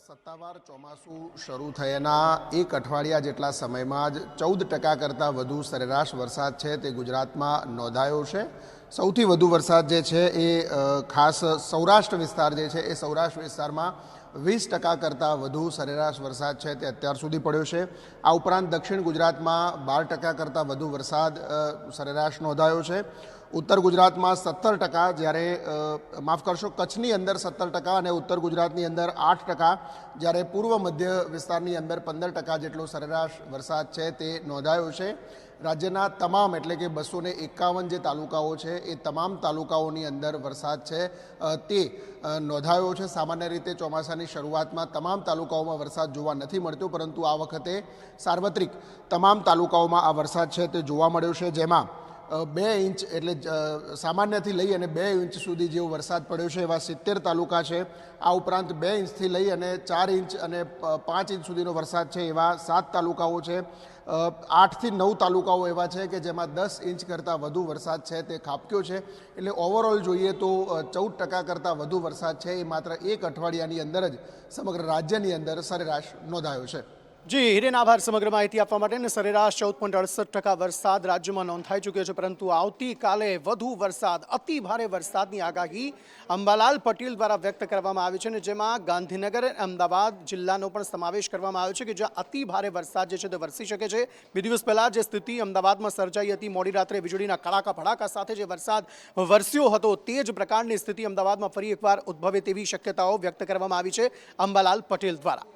સત્તાવાર ચોમાસું શરૂ થયાના એક અઠવાડિયા જેટલા સમયમાં જ 14% કરતાં વધુ સરેરાશ વરસાદ છે તે ગુજરાતમાં નોંધાયો છે. સૌથી વધુ વરસાદ જે છે એ ખાસ સૌરાષ્ટ્ર વિસ્તાર જે છે એ સૌરાષ્ટ્ર વિસ્તારમાં 20% કરતાં વધુ સરેરાશ વરસાદ છે તે અત્યાર સુધી પડ્યો છે. આ ઉપરાંત દક્ષિણ ગુજરાતમાં 12% કરતાં વધુ વરસાદ સરેરાશ નોંધાયો છે. ઉત્તર ગુજરાતમાં 17%, જ્યારે માફ કરશો કચ્છની અંદર 17% અને ઉત્તર ગુજરાતની અંદર 8%, જ્યારે પૂર્વ મધ્ય વિસ્તારની અંદર 15% જેટલો સરેરાશ વરસાદ છે તે નોંધાયો છે. રાજ્યના તમામ એટલે કે 251 જે તાલુકાઓ છે એ તમામ તાલુકાઓની અંદર વરસાદ છે તે નોંધાયો છે. સામાન્ય રીતે ચોમાસાની શરૂઆતમાં તમામ તાલુકાઓમાં વરસાદ જોવા નથી મળતો, પરંતુ આ વખતે સાર્વત્રિક તમામ તાલુકાઓમાં આ વરસાદ છે તે જોવા મળ્યો છે, જેમાં 2 ઇંચ એટલે સામાન્યથી લઈ અને 2 ઇંચ સુધી જેવો વરસાદ પડ્યો છે એવા 70 તાલુકા છે. આ ઉપરાંત 2 ઇંચથી લઈ અને 4 ઇંચ અને 5 ઇંચ સુધીનો વરસાદ છે એવા 7 તાલુકાઓ છે. 8 થી 9 તાલુકાઓ એવા છે કે જેમાં 10 ઇંચ કરતાં વધુ વરસાદ છે તે ખાબક્યો છે. એટલે ઓવરઓલ જોઈએ તો 14% કરતાં વધુ વરસાદ છે એ માત્ર એક અઠવાડિયાની અંદર જ સમગ્ર રાજ્યની અંદર સરેરાશ નોંધાયો છે. જી હિરેન, આભાર સમગ્ર માહિતી આપવા માટે. અને સરેરાશ 14.68% વરસાદ રાજ્યમાં નોંધાઈ ચૂક્યો છે, પરંતુ આવતીકાલે વધુ વરસાદ, અતિ ભારે વરસાદની આગાહી અંબાલાલ પટેલ દ્વારા વ્યક્ત કરવામાં આવી છે. અને જેમાં ગાંધીનગર, અમદાવાદ જિલ્લાનો પણ સમાવેશ કરવામાં આવ્યો છે કે જ્યાં અતિ ભારે વરસાદ જે છે તે વરસી શકે છે. 2 દિવસ પહેલા જે સ્થિતિ અમદાવાદમાં સર્જાઈ હતી, મોડી રાત્રે વીજળીના કડાકા ભડાકા સાથે જે વરસાદ વરસ્યો હતો, તે જ પ્રકારની સ્થિતિ અમદાવાદમાં ફરી એકવાર ઉદ્ભવે તેવી શક્યતાઓ વ્યક્ત કરવામાં આવી છે અંબાલાલ પટેલ દ્વારા.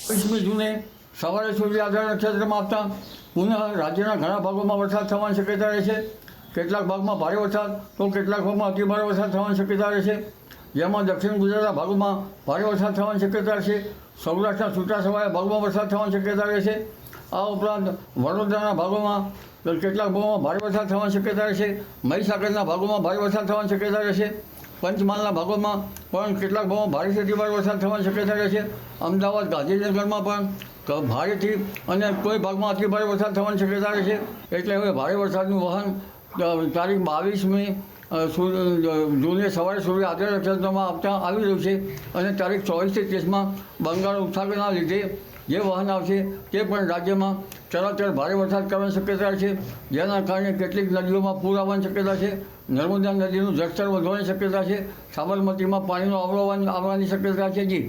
20મી જૂને સવારે સૂર્ય આધાર નક્ષત્રમાં આવતા પુનઃ રાજ્યના ઘણા ભાગોમાં વરસાદ થવાની શક્યતા રહે છે. કેટલાક ભાગમાં ભારે વરસાદ તો કેટલાક ભાગમાં અતિભારે વરસાદ થવાની શક્યતા રહે છે. જેમાં દક્ષિણ ગુજરાતના ભાગોમાં ભારે વરસાદ થવાની શક્યતા રહેશે. સૌરાષ્ટ્રના છૂટાછવાયા ભાગોમાં વરસાદ થવાની શક્યતા રહેશે. આ ઉપરાંત વડોદરાના ભાગોમાં કેટલાક ભાગોમાં ભારે વરસાદ થવાની શક્યતા રહેશે. મહીસાગરના ભાગોમાં ભારે વરસાદ થવાની શક્યતા રહેશે. પંચમહાલના ભાગોમાં પણ કેટલાક ભાગોમાં ભારેથી અતિભારે વરસાદ થવાની શક્યતા રહે છે. અમદાવાદ, ગાંધીનગરમાં પણ ભારેથી અને કોઈ ભાગમાં અતિભારે વરસાદ થવાની શક્યતા રહે છે. એટલે હવે ભારે વરસાદનું વહન તારીખ 22મી જૂને સવારે સૂર્ય આદર નક્ષત્રમાં આવતા આવી રહ્યું છે અને તારીખ 24 થી 30માં બંગાળ ઉપસાગરના લીધે જે વહન આવશે તે પણ રાજ્યમાં ચરાચર ભારે વરસાદ કરવાની શક્યતા છે, જેના કારણે કેટલીક નદીઓમાં પૂર આવવાની શક્યતા છે. નર્મદા નદીનું જળસ્તર વધવાની શક્યતા છે. સાબરમતીમાં પાણીનો આવવાની શક્યતા છે. જી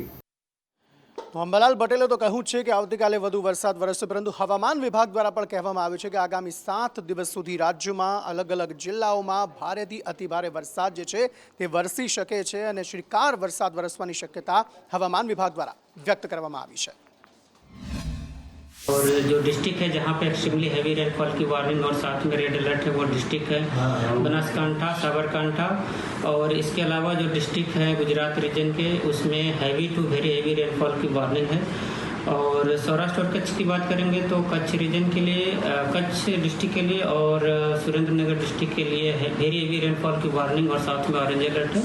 તો અંબાલાલ પટેલે તો કહ્યું છે કે આવતીકાલે વધુ વરસાદ વરસશે, પરંતુ હવામાન વિભાગ દ્વારા પણ કહેવામાં આવ્યું છે કે આગામી 7 દિવસ સુધી રાજ્યમાં અલગ અલગ જિલ્લાઓમાં ભારેથી અતિભારે વરસાદ જે છે તે વરસી શકે છે અને શ્રીકાર વરસાદ વરસવાની શક્યતા હવામાન વિભાગ દ્વારા વ્યક્ત કરવામાં આવી છે. और जो डिस्ट्रिक्ट है जहाँ पे एक्सट्रीमली हैवी रेनफॉल की वार्निंग और साथ में रेड अलर्ट है वो डिस्ट्रिक्ट है बनासकांठा, साबरकांठा, और इसके अलावा जो डिस्ट्रिक्ट है गुजरात रीजन के उसमें heavy to very heavy rainfall की वार्निंग है. और सौराष्ट्र और कच्छ की बात करेंगे तो कच्छ रीजन के लिए, कच्छ डिस्ट्रिक्ट के लिए और सुरेंद्रनगर डिस्ट्रिक्ट के लिए वेरी हैवी रेनफॉल की वार्निंग और साथ में ऑरेंज अलर्ट है.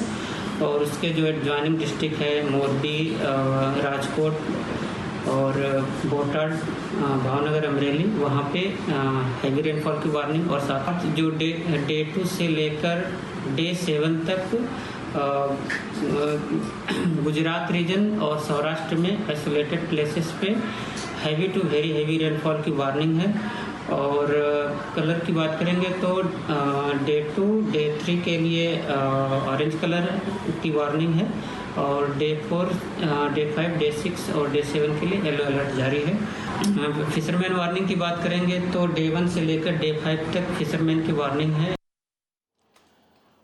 और उसके जो एडजॉइनिंग डिस्ट्रिक्ट है मोरबी, राजकोट और बोटाड, भावनगर, अमरेली, वहाँ पे हैवी रेनफॉल की वार्निंग और साथ जो डे 2 से लेकर डे 7 तक गुजरात रीजन और सौराष्ट्र में आइसोलेटेड प्लेसेस पे heavy to very heavy rainfall की वार्निंग है. और कलर की बात करेंगे तो डे 2, डे 3 के लिए ऑरेंज कलर की वार्निंग है और डे 4, डे 5, डे 6 और डे 7 के लिए येलो अलर्ट जारी है. फिशरमैन वार्निंग की बात करेंगे तो डे 1 से लेकर डे 5 तक फिशरमैन की वार्निंग है.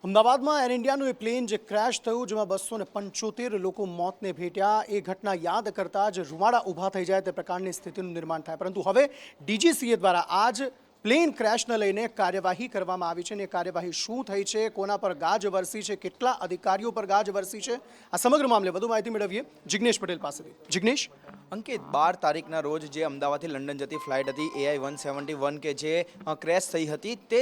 અમદાવાદમાં એર ઇન્ડિયાનું એ પ્લેન જે ક્રેશ થયું જેમાં 275 લોકો મોતને ભેટ્યા, એ ઘટના યાદ કરતાં જ રૂવાડા ઊભા થઈ જાય તે પ્રકારની સ્થિતિનું નિર્માણ થાય. પરંતુ હવે ડીજીસીએ દ્વારા આજ પ્લેન ક્રેશને લઈને કાર્યવાહી કરવામાં આવી છે અને એ કાર્યવાહી શું થઈ છે, કોના પર ગાજ વરસી છે, કેટલા અધિકારીઓ પર ગાજ વરસી છે, આ સમગ્ર મામલે વધુ માહિતી મેળવીએ જિગ્નેશ પટેલ પાસેથી. જિગ્નેશ, અંકિત, 12 તારીખના રોજ જે અમદાવાદથી લંડન જતી ફ્લાઇટ હતી AI 171 કે જે ક્રેશ થઈ હતી, તે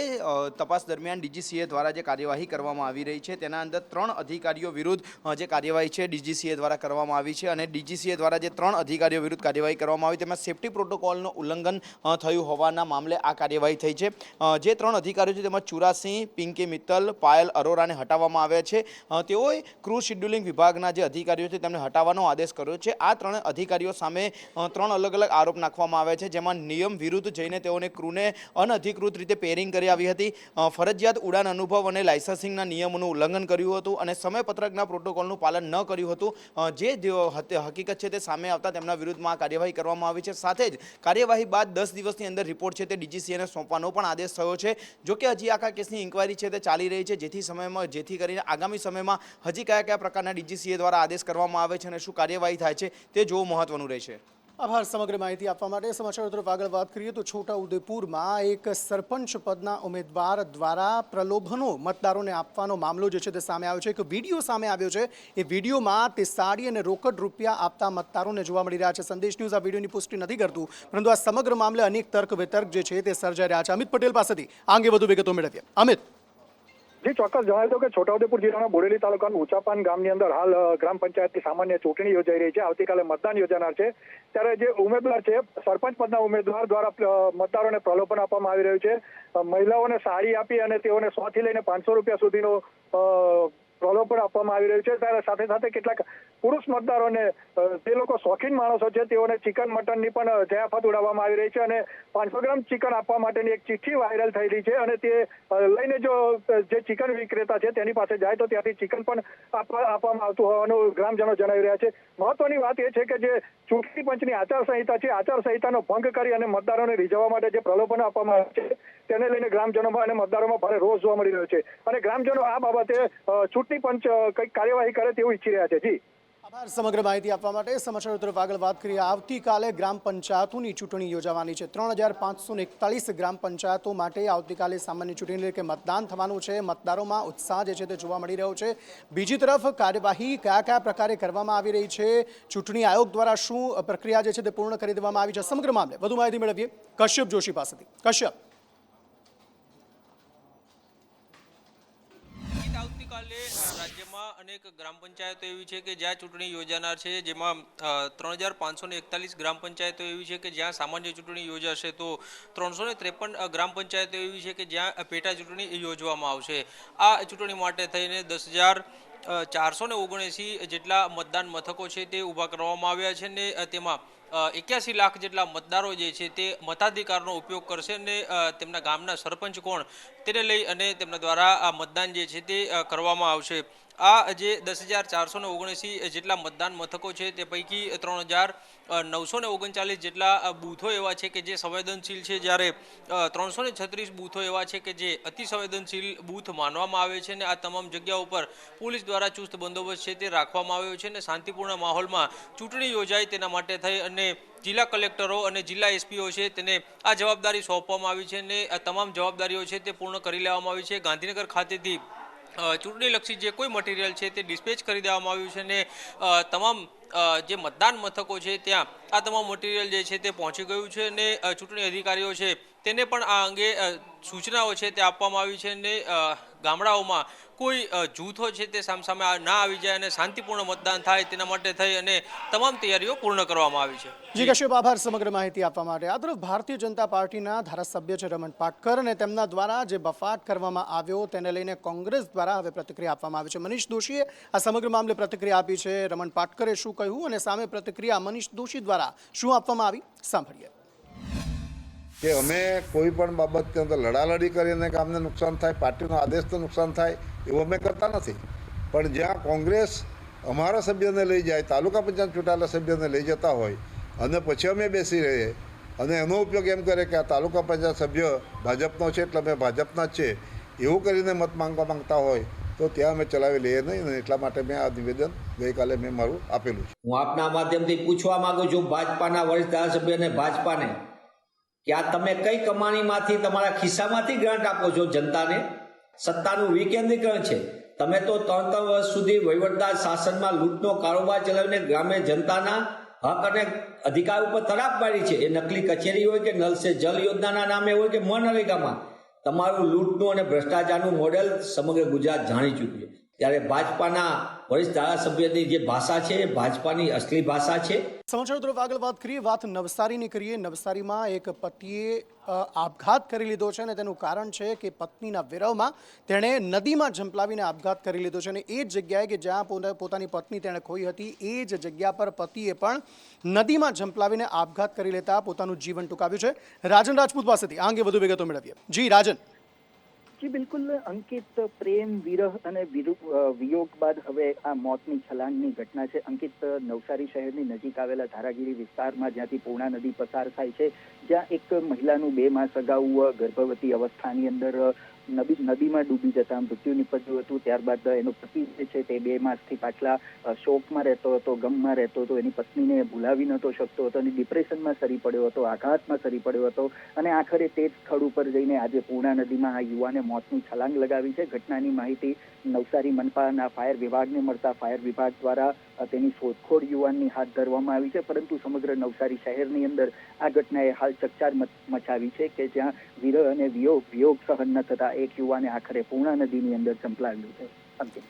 તપાસ દરમિયાન ડીજીસીએ દ્વારા જે કાર્યવાહી કરવામાં આવી રહી છે તેના અંદર 3 અધિકારીઓ વિરુદ્ધ જે કાર્યવાહી છે ડીજીસીએ દ્વારા કરવામાં આવી છે. અને ડીજીસીએ દ્વારા જે 3 અધિકારીઓ વિરુદ્ધ કાર્યવાહી કરવામાં આવી તેમાં સેફ્ટી પ્રોટોકોલનું ઉલ્લંઘન થયું હોવાના મામલે આ કાર્યવાહી થઈ છે. જે 3 અધિકારીઓ છે તેમાં ચુરાસિંહ, પિંકી મિત્તલ, પાયલ અરોરાને હટાવવામાં આવ્યા છે. તેઓએ ક્રૂ શેડ્યુલિંગ વિભાગના જે અધિકારીઓ છે તેમને હટાવવાનો આદેશ કર્યો છે. આ 3 અધિકારીઓ સામે 3 અલગ અલગ આરોપ નાખવામાં આવ્યા છે, જેમાં નિયમ વિરુદ્ધ જઈને તેઓને ક્રૂને અનઅધિકૃત રીતે પેરિંગ કરી આવી હતી, ફરજિયાત ઉડાન અનુભવ અને લાયસન્સિંગના નિયમોનું ઉલ્લંઘન કર્યું હતું અને સમયપત્રકના પ્રોટોકોલનું પાલન ન કર્યું હતું. જે હકીકત છે તે સામે આવતા તેમના વિરુદ્ધમાં આ કાર્યવાહી કરવામાં આવી છે. સાથે જ કાર્યવાહી બાદ 10 દિવસની અંદર રિપોર્ટ છે તે ડીજીસીએને સોંપવાનો પણ આદેશ થયો છે. જો કે હજી આખા કેસની ઇન્ક્વાયરી છે તે ચાલી રહી છે, જેથી કરીને આગામી સમયમાં હજી કયા પ્રકારના ડીજીસીએ દ્વારા આદેશ કરવામાં આવે છે અને શું કાર્યવાહી થાય છે તે જોવું મહત્વનું રહેશે. આભાર સમગ્ર માહિતી આપવા માટે. સમાચાર તરફ આગળ વાત કરીએ તો છોટાઉદેપુરમાં એક સરપંચ પદના ઉમેદવાર દ્વારા પ્રલોભનો મતદારોને આપવાનો મામલો જે છે તે સામે આવ્યો છે. એક વિડીયો સામે આવ્યો છે. એ વિડીયોમાં તે સાડી અને રોકડ રૂપિયા આપતા મતદારોને જોવા મળી રહ્યા છે. સંદેશ ન્યૂઝ આ વિડીયોની પુષ્ટિ નથી કરતું, પરંતુ આ સમગ્ર મામલે અનેક તર્ક વિતર્ક જે છે તે સર્જાઈ રહ્યા છે. અમિત પટેલ પાસેથી આ અંગે વધુ વિગતો મેળવીએ. અમિત, જી ચોક્કસ જણાવી દો કે છોટાઉદેપુર જિલ્લાના બોડેલી તાલુકાના ઊંચાપાન ગામની અંદર હાલ ગ્રામ પંચાયતની સામાન્ય ચૂંટણી યોજાઈ રહી છે. આવતીકાલે મતદાન યોજાનાર છે. ત્યારે જે ઉમેદવાર છે, સરપંચ પદના ઉમેદવાર દ્વારા મતદારોને પ્રલોભન આપવામાં આવી રહ્યું છે. મહિલાઓને સાડી આપી અને તેઓને 100 થી લઈને 500 રૂપિયા સુધીનો પ્રલોભન આપવામાં આવી રહ્યું છે. ત્યારે સાથે સાથે કેટલાક પુરુષ મતદારોને, જે લોકો શોખીન માણસો છે, તેઓને ચિકન મટનની પણ જયાફત ઉડાવવામાં આવી રહી છે અને 500 ગ્રામ ચિકન આપવા માટેની એક ચિઠ્ઠી વાયરલ થઈ રહી છે અને તે લઈને જો જે ચિકન વિક્રેતા છે તેની પાસે જાય તો ત્યાંથી ચિકન પણ આપવામાં આવતું હોવાનું ગ્રામજનો જણાવી રહ્યા છે. મહત્વની વાત એ છે કે જે ચૂંટણી પંચની આચારસંહિતા છે, આચારસંહિતાનો ભંગ કરી અને મતદારોને રીઝવવા માટે જે પ્રલોભન આપવામાં આવે છે તેને લઈને ગ્રામજનોમાં અને મતદારોમાં ભારે રોષ જોવા મળી રહ્યો છે અને ગ્રામજનો આ બાબતે ચૂંટણી પંચ કંઈક કાર્યવાહી કરે તેવું ઈચ્છી રહ્યા છે. જી આભાર સમગ્ર માહિતી આપવા માટે. સમાચારો તરફ આગળ વાત કરીએ. આવતીકાલે ગ્રામ પંચાયતોની ચૂંટણી યોજાવાની છે. 3541 ગ્રામ પંચાયતો માટે આવતીકાલે સામાન્ય ચૂંટણી એટલે કે મતદાન થવાનું છે. મતદારોમાં ઉત્સાહ જે છે તે જોવા મળી રહ્યો છે. બીજી તરફ કાર્યવાહી કયા પ્રકારે કરવામાં આવી રહી છે, ચૂંટણી આયોગ દ્વારા શું પ્રક્રિયા જે છે તે પૂર્ણ કરી દેવામાં આવી છે, સમગ્ર મામલે વધુ માહિતી મેળવીએ કશ્યપ જોશી પાસેથી. કશ્યપ, આવતીકાલે રાજ્યમાં અનેક ગ્રામ પંચાયતો એવી છે કે જ્યાં ચૂંટણી યોજાનાર છે, જેમાં 3541 ગ્રામ પંચાયતો એવી છે કે જ્યાં સામાન્ય ચૂંટણી યોજાશે, તો 353 ગ્રામ પંચાયતો એવી છે કે જ્યાં પેટા ચૂંટણી યોજવામાં આવશે. આ ચૂંટણી માટે થઈને 10,479 જેટલા મતદાન મથકો છે તે ઊભા કરવામાં આવ્યા છે ને તેમાં 81 લાખ જેટલા મતદારો જે છે તે મતાધિકારનો ઉપયોગ કરશે અને તેમના ગામના સરપંચ કોણ તેને લઈ અને તેમના દ્વારા આ મતદાન જે છે તે કરવામાં આવશે. આ જે 10,479 જેટલા મતદાન મથકો છે તે પૈકી 3,939 જેટલા બૂથો એવા છે કે જે સંવેદનશીલ છે, જ્યારે 336 બૂથો એવા છે કે જે અતિ સંવેદનશીલ બૂથ માનવામાં આવે છે. અને આ તમામ જગ્યાઓ પર પોલીસ દ્વારા ચુસ્ત બંદોબસ્ત છે તે રાખવામાં આવ્યો છે અને શાંતિપૂર્ણ માહોલમાં ચૂંટણી યોજાય તેના માટે થઈ અને જિલ્લા કલેક્ટરો અને જિલ્લા એસપીઓ છે તેને આ જવાબદારી સોંપવામાં આવી છે અને આ તમામ જવાબદારીઓ છે તે પૂર્ણ કરી લેવામાં આવી છે. ગાંધીનગર ખાતેથી ચૂંટણીલક્ષી જે કોઈ મટીરિયલ છે તે ડિસ્પેચ કરી દેવામાં આવ્યું છે અને તમામ જે મતદાન મથકો છે ત્યાં આ તમામ મટીરિયલ જે છે તે પહોંચી ગયું છે અને ચૂંટણી અધિકારીઓ છે તેને પણ આ અંગે સૂચનાઓ છે તે આપવામાં આવી છે અને ગામડાઓમાં કોઈ જૂથો છે તે સામસામે ના આવી જાય અને શાંતિપૂર્ણ મતદાન થાય તેના માટે થઈ અને તમામ તૈયારીઓ પૂર્ણ કરવામાં આવી છે. જી કશ્યપ, આભાર સમગ્ર માહિતી આપવા માટે. આ તરફ ભારતીય જનતા પાર્ટીના ધારાસભ્ય છે રમણ પાટકર અને તેમના દ્વારા જે બફાટ કરવામાં આવ્યો તેને લઈને કોંગ્રેસ દ્વારા હવે પ્રતિક્રિયા આપવામાં આવી છે. મનીષ દોશીએ આ સમગ્ર મામલે પ્રતિક્રિયા આપી છે. રમણ પાટકરે શું કહ્યું અને સામે પ્રતિક્રિયા મનીષ દોશી દ્વારા શું આપવામાં આવી, સાંભળીએ. કે અમે કોઈ પણ બાબતની અંદર લડાલડી કરીને કામને નુકસાન થાય, પાર્ટીનો આદેશને નુકસાન થાય એવું અમે કરતા નથી. પણ જ્યાં કોંગ્રેસ અમારા સભ્યોને લઈ જાય, તાલુકા પંચાયત ચૂંટાયેલા સભ્યોને લઈ જતા હોય અને પછી અમે બેસી રહીએ અને એનો ઉપયોગ એમ કરે કે આ તાલુકા પંચાયત સભ્ય ભાજપનો છે એટલે અમે ભાજપના જ છે એવું કરીને મત માંગતા હોય તો ત્યાં અમે ચલાવી લઈએ નહીં. અને એટલા માટે મેં આ નિવેદન ગઈકાલે મેં મારું આપેલું છે. હું આપના માધ્યમથી પૂછવા માંગુ છું ભાજપાના વરિષ્ઠ ધારાસભ્યને, ભાજપાને, કે આ તમે કઈ કમાણીમાંથી તમારા ખિસ્સામાંથી ગ્રાન્ટ આપો છો જનતાને? સત્તાનું વિકેન્દ્રીકરણ છે. તમે તો 3 વર્ષ સુધી વહીવટદાર શાસનમાં લૂંટનો કારોબાર ચલાવીને ગ્રામ્ય જનતાના હક અને અધિકાર ઉપર તરાપ મારી છે. એ નકલી કચેરી હોય કે નલ સે જલ યોજનાના નામે હોય કે મનરેગામાં, તમારું લૂંટનું અને ભ્રષ્ટાચારનું મોડેલ સમગ્ર ગુજરાત જાણી ચૂક્યું છે. ત્યારે ભાજપાના વરિષ્ઠ ધારાસભ્યની જે ભાષા છે એ ભાજપાની અસલી ભાષા છે. સમાચાર તરફ આગળ વાત કરીએ, વાત નવસારીની કરીએ. નવસારીમાં એક પતિએ આપઘાત કરી લીધો છે અને તેનું કારણ છે કે પત્નીના વિરહમાં તેણે નદીમાં ઝંપલાવીને આપઘાત કરી લીધો છે અને એ જ જગ્યાએ કે જ્યાં પોતાની પત્ની તેણે ખોઈ હતી એ જ જગ્યા પર પતિએ પણ નદીમાં ઝંપલાવીને આપઘાત કરી લેતા પોતાનું જીવન ટૂંકાવ્યું છે. રાજન રાજપૂત પાસેથી આ અંગે વધુ વિગતો મેળવીએ. જી રાજન. જી બિલકુલ અંકિત, પ્રેમ, વિરહ અને વિયોગ બાદ હવે આ મોતની છલાંગની ઘટના છે. અંકિત નવસારી શહેરની નજીક આવેલા ધારાગીરી વિસ્તારમાં જ્યાંથી પૂર્ણા નદી પસાર થાય છે, જ્યાં એક મહિલાનું 2 માસ અગાઉ ગર્ભવતી અવસ્થાની અંદર નદીમાં ડૂબી જતા મૃત્યુ નીપજ્યું હતું. ત્યારબાદ એનો પતિ જે છે તે 2 માસથી પાછલા શોકમાં રહેતો હતો, ગમમાં રહેતો હતો. એની પત્નીને ભૂલાવી નહોતો શકતો હતો અને ડિપ્રેશનમાં સરી પડ્યો હતો, આઘાતમાં સરી પડ્યો હતો અને આખરે તે જ સ્થળ ઉપર જઈને આજે પૂર્ણા નદીમાં આ યુવાને મોતની છલાંગ લગાવી છે. ઘટનાની માહિતી નવસારી મનપાના ફાયર વિભાગને મળતા ફાયર વિભાગ દ્વારા તેની શોધખોળ યુવાનની હાથ ધરવામાં આવી છે. પરંતુ સમગ્ર નવસારી શહેરની અંદર આ ઘટનાએ હાલ ચકચાર મચાવી છે કે જ્યાં વિરહ અને વિયોગ સહન ન થતા એક યુવાને આખરે પૂર્ણા નદીની અંદર ઝંપલાવ્યું છે. અંકિત.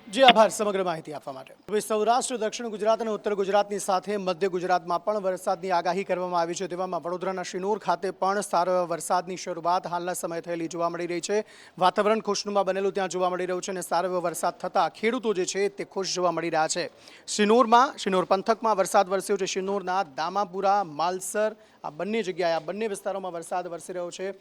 જી આભાર સમગ્ર માહિતી આપવા માટે. હવે સૌરાષ્ટ્ર, દક્ષિણ ગુજરાત અને ઉત્તર ગુજરાતની સાથે મધ્ય ગુજરાતમાં પણ વરસાદની આગાહી કરવામાં આવી છે. તેવામાં વડોદરાના શિનોર ખાતે પણ સારો વરસાદની શરૂઆત હાલના સમયે થયેલી જોવા મળી રહી છે. વાતાવરણ ખુશનુમા બનેલું ત્યાં જોવા મળી રહ્યું છે અને સારો એવો વરસાદ થતાં ખેડૂતો જે છે તે ખુશ જોવા મળી રહ્યા છે. શિનોર પંથકમાં વરસાદ વરસ્યો છે. શિનોરના દામાપુરા, માલસર આ બંને જગ્યાએ, આ બંને વિસ્તારોમાં વરસાદ વરસી રહ્યો છે.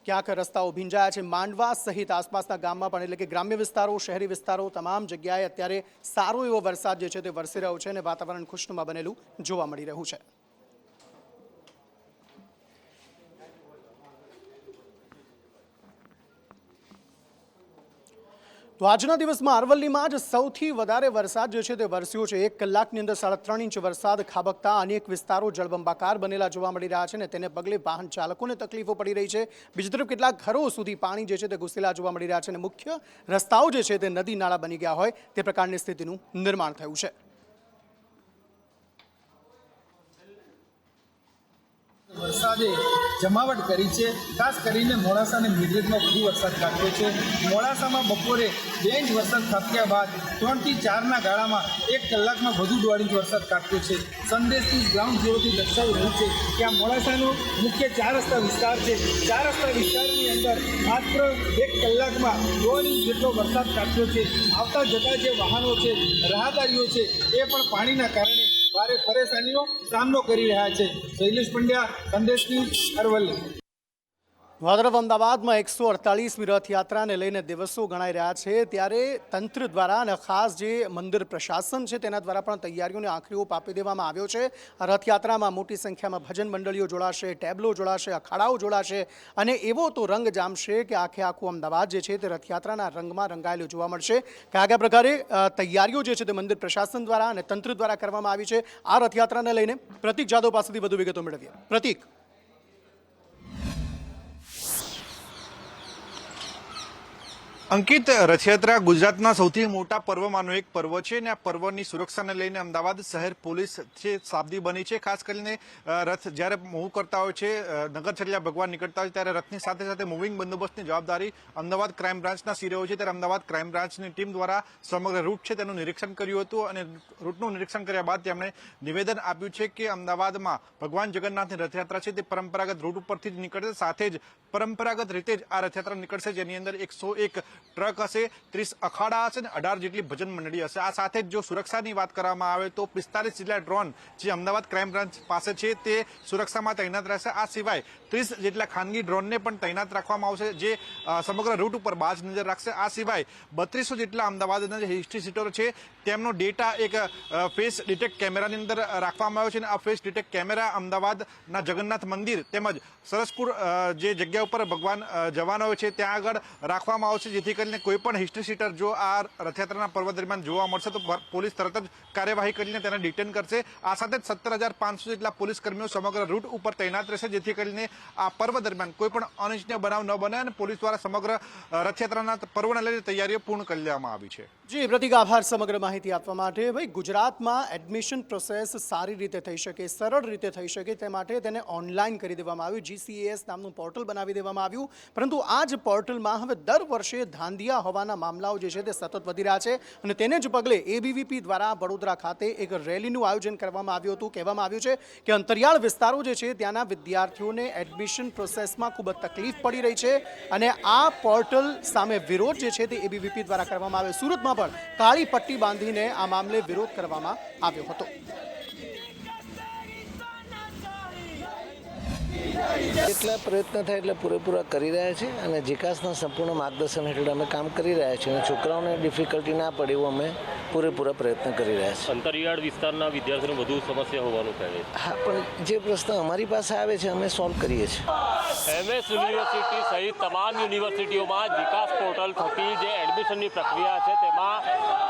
ક્યાંક રસ્તાઓ ભીંજાયા છે. માંડવા સહિત આસપાસના ગામમાં પણ, એટલે કે ગ્રામ્ય વિસ્તારો, શહેરી વિસ્તારો, તમામ જગ્યાએ અત્યારે સારો એવો વરસાદ જે છે તે વરસી રહ્યો છે અને વાતાવરણ ખુશનુમા બનેલું જોવા મળી રહ્યું છે. તો આજના દિવસમાં અરવલ્લીમાં જ સૌથી વધારે વરસાદ જે છે તે વરસ્યો છે. 1 કલાકની અંદર 3.5 ઇંચ વરસાદ ખાબકતા અનેક વિસ્તારો જળબંબાકાર બનેલા જોવા મળી રહ્યા છે અને તેને પગલે વાહન ચાલકોને તકલીફો પડી રહી છે. બીજી તરફ કેટલાક ઘરો સુધી પાણી જે છે તે ઘૂસેલા જોવા મળી રહ્યા છે અને મુખ્ય રસ્તાઓ જે છે તે નદી નાળા બની ગયા હોય તે પ્રકારની સ્થિતિનું નિર્માણ થયું છે. વરસાદે જમાવટ કરી છે. ખાસ કરીને મોડાસા અને મેઘરજમાં વધુ વરસાદ ખાબક્યો છે. મોડાસામાં બપોરે 2 ઇંચ વરસાદ ખાબક્યા બાદ 3 થી 4ના ગાળામાં 1 કલાકમાં વધુ 1.5 ઇંચ વરસાદ ખાબક્યો છે. સંદેશથી ગ્રાઉન્ડ ઝીરોથી દર્શાવી રહ્યું છે કે આ મોડાસાનો મુખ્ય 4 રસ્તા વિસ્તાર છે. 4 રસ્તા વિસ્તારની અંદર માત્ર 1 કલાકમાં 2 ઇંચ જેટલો વરસાદ ખાબક્યો છે. આવતા જતા જે વાહનો છે, રાહદારીઓ છે, એ પણ પાણીના કારણે ભારે પરેશાનીનો સામનો કરી રહ્યા છે. શૈલેષ પંડ્યા, સંદેશ ન્યૂઝ, અરવલ્લી. વાદળવ અમદાવાદમાં 148મી રથયાત્રાને લઈને દિવસો ગણાઈ રહ્યા છે, ત્યારે તંત્ર દ્વારા અને ખાસ જે મંદિર પ્રશાસન છે તેના દ્વારા પણ તૈયારીઓને આખરી ઓપ આપી દેવામાં આવ્યો છે. રથયાત્રામાં મોટી સંખ્યામાં ભજન મંડળીઓ જોડાશે, ટેબ્લો જોડાશે, અખાડાઓ જોડાશે અને એવો તો રંગ જામશે કે આખું અમદાવાદ જે છે તે રથયાત્રાના રંગમાં રંગાયેલું જોવા મળશે. કયા પ્રકારે તૈયારીઓ જે છે તે મંદિર પ્રશાસન દ્વારા અને તંત્ર દ્વારા કરવામાં આવી છે, આ રથયાત્રાને લઈને પ્રતિક જાદવ પાસેથી વધુ વિગતો મેળવીએ. પ્રતિક. અંકિત, રથયાત્રા ગુજરાતના સૌથી મોટા પર્વમાંનો એક પર્વ છે અને આ પર્વની સુરક્ષાને લઈને અમદાવાદ શહેર પોલીસ છે સાબદી બની છે. ખાસ કરીને રથ જ્યારે મૂવ કરતા હોય છે, નગર ચર્યા ભગવાન નીકળતા હોય ત્યારે રથની સાથે સાથે મૂવિંગ બંદોબસ્તની જવાબદારી અમદાવાદ ક્રાઇમ બ્રાન્ચના શિરે હોય છે. ત્યારે અમદાવાદ ક્રાઇમ બ્રાન્ચની ટીમ દ્વારા સમગ્ર રૂટ છે તેનું નિરીક્ષણ કર્યું હતું અને રૂટનું નિરીક્ષણ કર્યા બાદ તેમણે નિવેદન આપ્યું છે કે અમદાવાદમાં ભગવાન જગન્નાથની રથયાત્રા છે તે પરંપરાગત રૂટ ઉપરથી જ નીકળશે, સાથે જ પરંપરાગત રીતે જ આ રથયાત્રા નીકળશે, જેની અંદર 101 ટ્રક હશે, 30 અખાડા હશે અને 18 જેટલી ભજન મંડળી હશે. આ સાથે જ જો સુરક્ષાની વાત કરવામાં આવે તો 45 જેટલા ડ્રોન જે અમદાવાદ ક્રાઇમ બ્રાન્ચ પાસે છે તે સુરક્ષામાં તૈનાત રહેશે. આ સિવાય 30 જેટલા ખાનગી ડ્રોનને પણ તૈનાત રાખવામાં આવશે, જે સમગ્ર રૂટ ઉપર બાજ નજર રાખશે. આ સિવાય 3200 જેટલા અમદાવાદના જે હિસ્ટ્રી સીટરો છે તેમનો ડેટા એક ફેસ ડિટેક્ટ કેમેરાની અંદર રાખવામાં આવ્યો છે અને આ ફેસ ડિટેક્ટ કેમેરા અમદાવાદના જગન્નાથ મંદિર તેમજ સરસપુર જે જગ્યા ઉપર ભગવાન જવાનો છે ત્યાં આગળ રાખવામાં આવશે, જેથી કરીને કોઈ પણ હિસ્ટ્રી સીટર જો આ રથયાત્રાના પર્વ દરમિયાન જોવા મળશે તો પોલીસ તરત જ કાર્યવાહી કરીને તેને ડિટેન કરશે. આ સાથે જ 17,500 જેટલા પોલીસ કર્મીઓ સમગ્ર રૂટ ઉપર તૈનાત રહેશે, જેથી કરીને આ પર્વ દરમિયાન કોઈ પણ અનિચ્છનીય બનાવ ન બને અને પોલીસ દ્વારા સમગ્ર રથયાત્રાના પર્વને લઈને તૈયારીઓ પૂર્ણ કરી લેવામાં આવી છે. જી પ્રતિક, આભાર સમગ્ર માહિતી આપવા માટે. ભાઈ, ગુજરાતમાં એડમિશન પ્રોસેસ સારી રીતે થઈ શકે, સરળ રીતે થઈ શકે તે માટે તેને ઓનલાઈન કરી દેવામાં આવ્યું. GCAS નામનું પોર્ટલ બનાવી દેવામાં આવ્યું, પરંતુ આ જ પોર્ટલમાં હવે દર વર્ષે ધાંધિયા હોવાના મામલાઓ જે છે તે સતત વધી રહ્યા છે અને તેને જ પગલે ABVP દ્વારા વડોદરા ખાતે એક રેલીનું આયોજન કરવામાં આવ્યું હતું. કહેવામાં આવ્યું છે કે અંતરિયાળ વિસ્તારો જે છે ત્યાંના વિદ્યાર્થીઓને એડમિશન પ્રોસેસમાં ખૂબ જ તકલીફ પડી રહી છે અને આ પોર્ટલ સામે વિરોધ જે છે તે ABVP દ્વારા કરવામાં આવ્યો. સુરતમાં પણ કાળી પટ્ટી બાંધીને આ મામલે વિરોધ કરવામાં આવ્યો હતો. જેટલા પ્રયત્ન થાય એટલે પૂરેપૂરા કરી રહ્યા છે અને જીકાસના સંપૂર્ણ માર્ગદર્શન હેઠળ અમે કામ કરી રહ્યા છીએ અને છોકરાઓને ડિફિકલ્ટી ના પડે એવું અમે પૂરેપૂરા પ્રયત્ન કરી રહ્યા છીએ. અંતરિયાળ વિસ્તારના વિદ્યાર્થીઓને વધુ સમસ્યા હોવાનું કહે છે. હા, પણ જે પ્રશ્ન અમારી પાસે આવે છે અમે સોલ્વ કરીએ છીએ. MS યુનિવર્સિટી સહિત તમામ યુનિવર્સિટીઓમાં જીકાસ પોર્ટલ થકી જે એડમિશનની પ્રક્રિયા છે તેમાં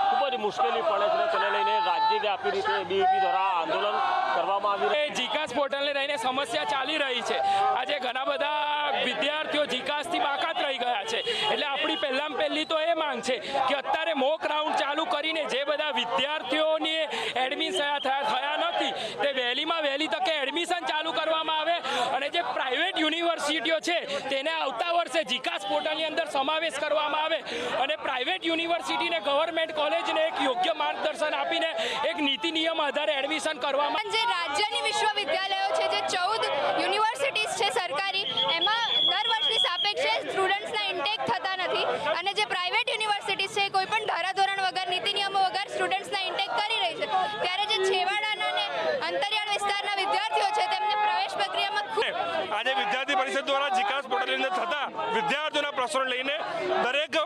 ખૂબ જ મુશ્કેલી પડે છે. તેને લઈને રાજ્યવ્યાપી રીતે ABVP દ્વારા આંદોલન કરવામાં આવી રહ્યું છે. જીકાસ પોર્ટલને લઈને સમસ્યા ચાલી રહી છે. આજે ઘણા બધા વિદ્યાર્થીઓ જીકાસથી બાકાત રહી ગયા છે, એટલે આપણી પહેલી તો એ માંગ છે કે અત્યારે મોક રાઉન્ડ ચાલુ કરીને જે બધા વિદ્યાર્થીઓની એડમિશન થયા નથી તે વહેલીમાં વહેલી તકે એડમિશન ચાલુ કરવામાં આવે અને જે પ્રાઇવેટ યુનિવર્સિટીઓ છે તેને આવતા વર્ષે જીકાસ પોર્ટલની અંદર સમાવેશ કરવામાં આવે અને પ્રાઇવેટ યુનિવર્સિટીને ગવર્મેન્ટ કોલેજને એક યોગ્ય માર્ગદર્શન આપીને એક નીતિ નિયમ આધારે એડમિશન કરવામાં. જે રાજ્યની વિશ્વવિદ્યાલયો છે, જે 14 યુનિવર્સિટીઝ છે સરકારી, એમાં દર વર્ષની સાપેક્ષે સ્ટુડન્ટ્સના ઇન્ટેક થતા નથી અને જે પ્રાઇવેટ યુનિવર્સિટીઝ છે કોઈ પણ ધારાધોરણ વગર, નીતિ નિયમો વગર સ્ટુડન્ટ્સના ઇન્ટેક કરી રહી છે, ત્યારે જે છેવાડાના અને અંતરિયાળ વિસ્તારના વિદ્યાર્થીઓ છે તેમને પ્રવેશ પ્રક્રિયામાં આજે વિદ્યાર્થી પરિષદ દ્વારા જીકાસ પોર્ટલની અંદર થતા વિદ્યાર્થીઓના પ્રશ્નો લઈને દરેક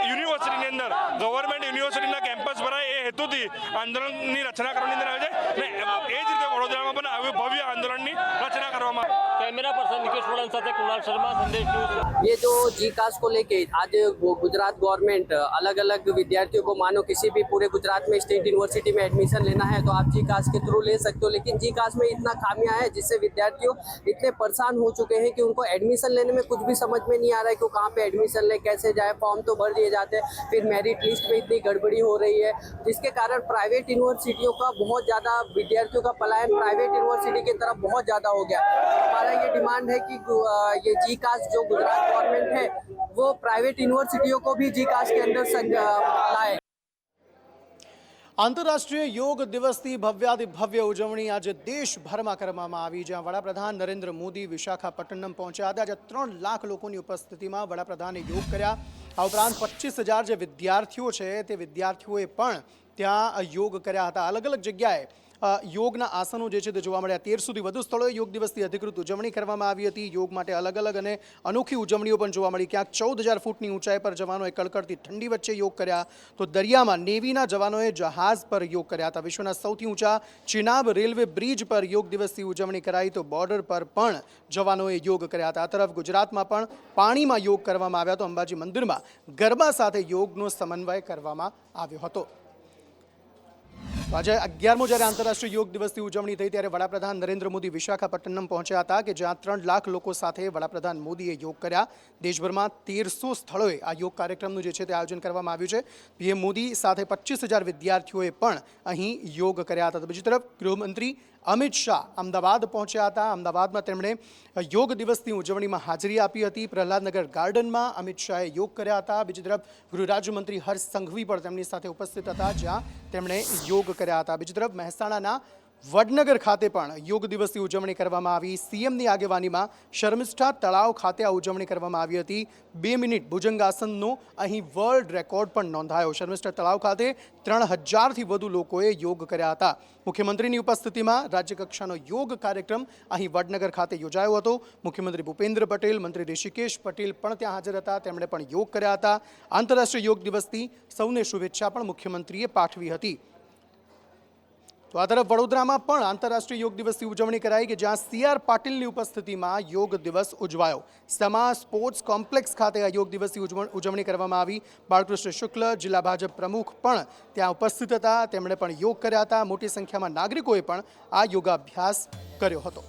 યુનિવર્સિટીની અંદર ગવર્મેન્ટ યુનિવર્સિટીના કેમ્પસ ભરાય એ હેતુથી આંદોલનની રચના કરવાની અંદર આવે છે અને એ જ રીતે વડોદરામાં પણ આવ્યું ભવ્ય આંદોલનની रचना करवामा। कैमरा पर्सन निकेश वड़न साथे कुणाल शर्मा, संदेश न्यूज़। ये जो जीकास को लेके आज गुजरात गवर्नमेंट अलग अलग विद्यार्थियों को मानो किसी भी पूरे गुजरात में स्टेट यूनिवर्सिटी में एडमिशन लेना है तो आप जीकास के थ्रू ले सकते हो, लेकिन जीकास में इतना खामियां है जिससे विद्यार्थियों इतने परेशान हो चुके हैं कि उनको एडमिशन लेने में कुछ भी समझ में नहीं आ रहा है कि कहाँ पे एडमिशन ले, कैसे जाए, फॉर्म तो भर दिए जाते हैं, फिर मेरिट लिस्ट में इतनी गड़बड़ी हो रही है, जिसके कारण प्राइवेट यूनिवर्सिटियों का बहुत ज़्यादा विद्यार्थियों का पलायन प्राइवेट यूनिवर्सिटी की तरफ बहुत ज़्यादा हो गया। हमारा ये डिमांड है कि ये GCAS जो गुजरात गवर्नमेंट है वो प्राइवेट यूनिवर्सिटियों को भी GCAS के अंदर लाए। આંતરરાષ્ટ્રીય યોગ દિવસની ભવ્યાતિભવ્ય ઉજવણી આજે દેશભરમાં કરવામાં આવી, જ્યાં વડાપ્રધાન નરેન્દ્ર મોદી વિશાખાપટ્ટનમ પહોંચ્યા હતા, જ્યાં 3 લાખ લોકોની ઉપસ્થિતિમાં વડાપ્રધાને યોગ કર્યા। આ ઉપરાંત 25,000 જે વિદ્યાર્થીઓ છે તે વિદ્યાર્થીઓએ પણ ત્યાં યોગ કર્યા હતા। અલગ અલગ જગ્યાએ યોગના આસનો જે છે તે જોવા મળ્યા। 1300થી વધુ સ્થળોએ યોગ દિવસની અધિકૃત ઉજવણી કરવામાં આવી હતી। યોગ માટે અલગ અલગ અને અનોખી ઉજવણીઓ પણ જોવા મળી। ક્યાંક 14,000 ફૂટની ઊંચાઈ પર જવાનોએ કડકડતી ઠંડી વચ્ચે યોગ કર્યા, તો દરિયામાં નેવીના જવાનોએ જહાજ પર યોગ કર્યા હતા। વિશ્વના સૌથી ઊંચા ચિનાબ રેલવે બ્રિજ પર યોગ દિવસની ઉજવણી કરાઈ, તો બોર્ડર પર પણ જવાનોએ યોગ કર્યા હતા। આ તરફ ગુજરાતમાં પણ પાણીમાં યોગ કરવામાં આવ્યા, તો અંબાજી મંદિરમાં ગરબા સાથે યોગનો સમન્વય કરવામાં આવ્યો હતો। આજે 11મો જ્યારે આંતરરાષ્ટ્રીય યોગ દિવસની ઉજવણી થઈ, ત્યારે વડાપ્રધાન નરેન્દ્ર મોદી વિશાખાપટ્ટનમ પહોંચ્યા હતા, કે જ્યાં 3 લાખ લોકો સાથે વડાપ્રધાન મોદીએ યોગ કર્યા। દેશભરમાં 1300 સ્થળોએ આ યોગ કાર્યક્રમનું જે છે તે આયોજન કરવામાં આવ્યું છે। પીએમ મોદી સાથે 25,000 વિદ્યાર્થીઓએ પણ અહીં યોગ કર્યા હતા। તો બીજી તરફ ગૃહમંત્રી અમિત શાહ અમદાવાદ પહોંચ્યા હતા। અમદાવાદમાં તેમણે યોગ દિવસની ઉજવણીમાં હાજરી આપી હતી। પ્રહલાદનગર ગાર્ડનમાં અમિત શાહે યોગ કર્યા હતા। બીજી તરફ ગૃહ રાજ્યમંત્રી હર્ષ સંઘવી પણ તેમની સાથે ઉપસ્થિત હતા, જ્યાં તેમણે યોગ કર્યા હતા। બીજી તરફ મહેસાણાના વડનગર ખાતે પણ યોગ દિવસની ઉજવણી કરવામાં આવી। સીએમની આગેવાનીમાં શર્મિષ્ઠા તળાવ ખાતે આ ઉજવણી કરવામાં આવી હતી। 2 મિનિટ ભુજંગાસનનો અહીં વર્લ્ડ રેકોર્ડ પણ નોંધાયો। શર્મિષ્ઠા તળાવ ખાતે 3000થી વધુ લોકોએ યોગ કર્યા હતા। મુખ્યમંત્રીની ઉપસ્થિતિમાં રાજ્યકક્ષાનો યોગ કાર્યક્રમ અહીં વડનગર ખાતે યોજાયો હતો। મુખ્યમંત્રી ભૂપેન્દ્ર પટેલ, મંત્રી ઋષિકેશ પટેલ પણ ત્યાં હાજર હતા, તેમણે પણ યોગ કર્યા હતા। આંતરરાષ્ટ્રીય યોગ દિવસની સૌને શુભેચ્છા પણ મુખ્યમંત્રીએ પાઠવી હતી। તો આ તરફ વડોદરામાં પણ આંતરરાષ્ટ્રીય યોગ દિવસની ઉજવણી કરાઈ, કે જ્યાં CR પાટીલની ઉપસ્થિતિમાં યોગ દિવસ ઉજવાયો। સમા સ્પોર્ટ્સ કોમ્પ્લેક્સ ખાતે આ યોગ દિવસની ઉજવણી કરવામાં આવી। બાળકૃષ્ણ શુક્લ જિલ્લા ભાજપ પ્રમુખ પણ ત્યાં ઉપસ્થિત હતા, તેમણે પણ યોગ કર્યા હતા। મોટી સંખ્યામાં નાગરિકોએ પણ આ યોગાભ્યાસ કર્યો હતો।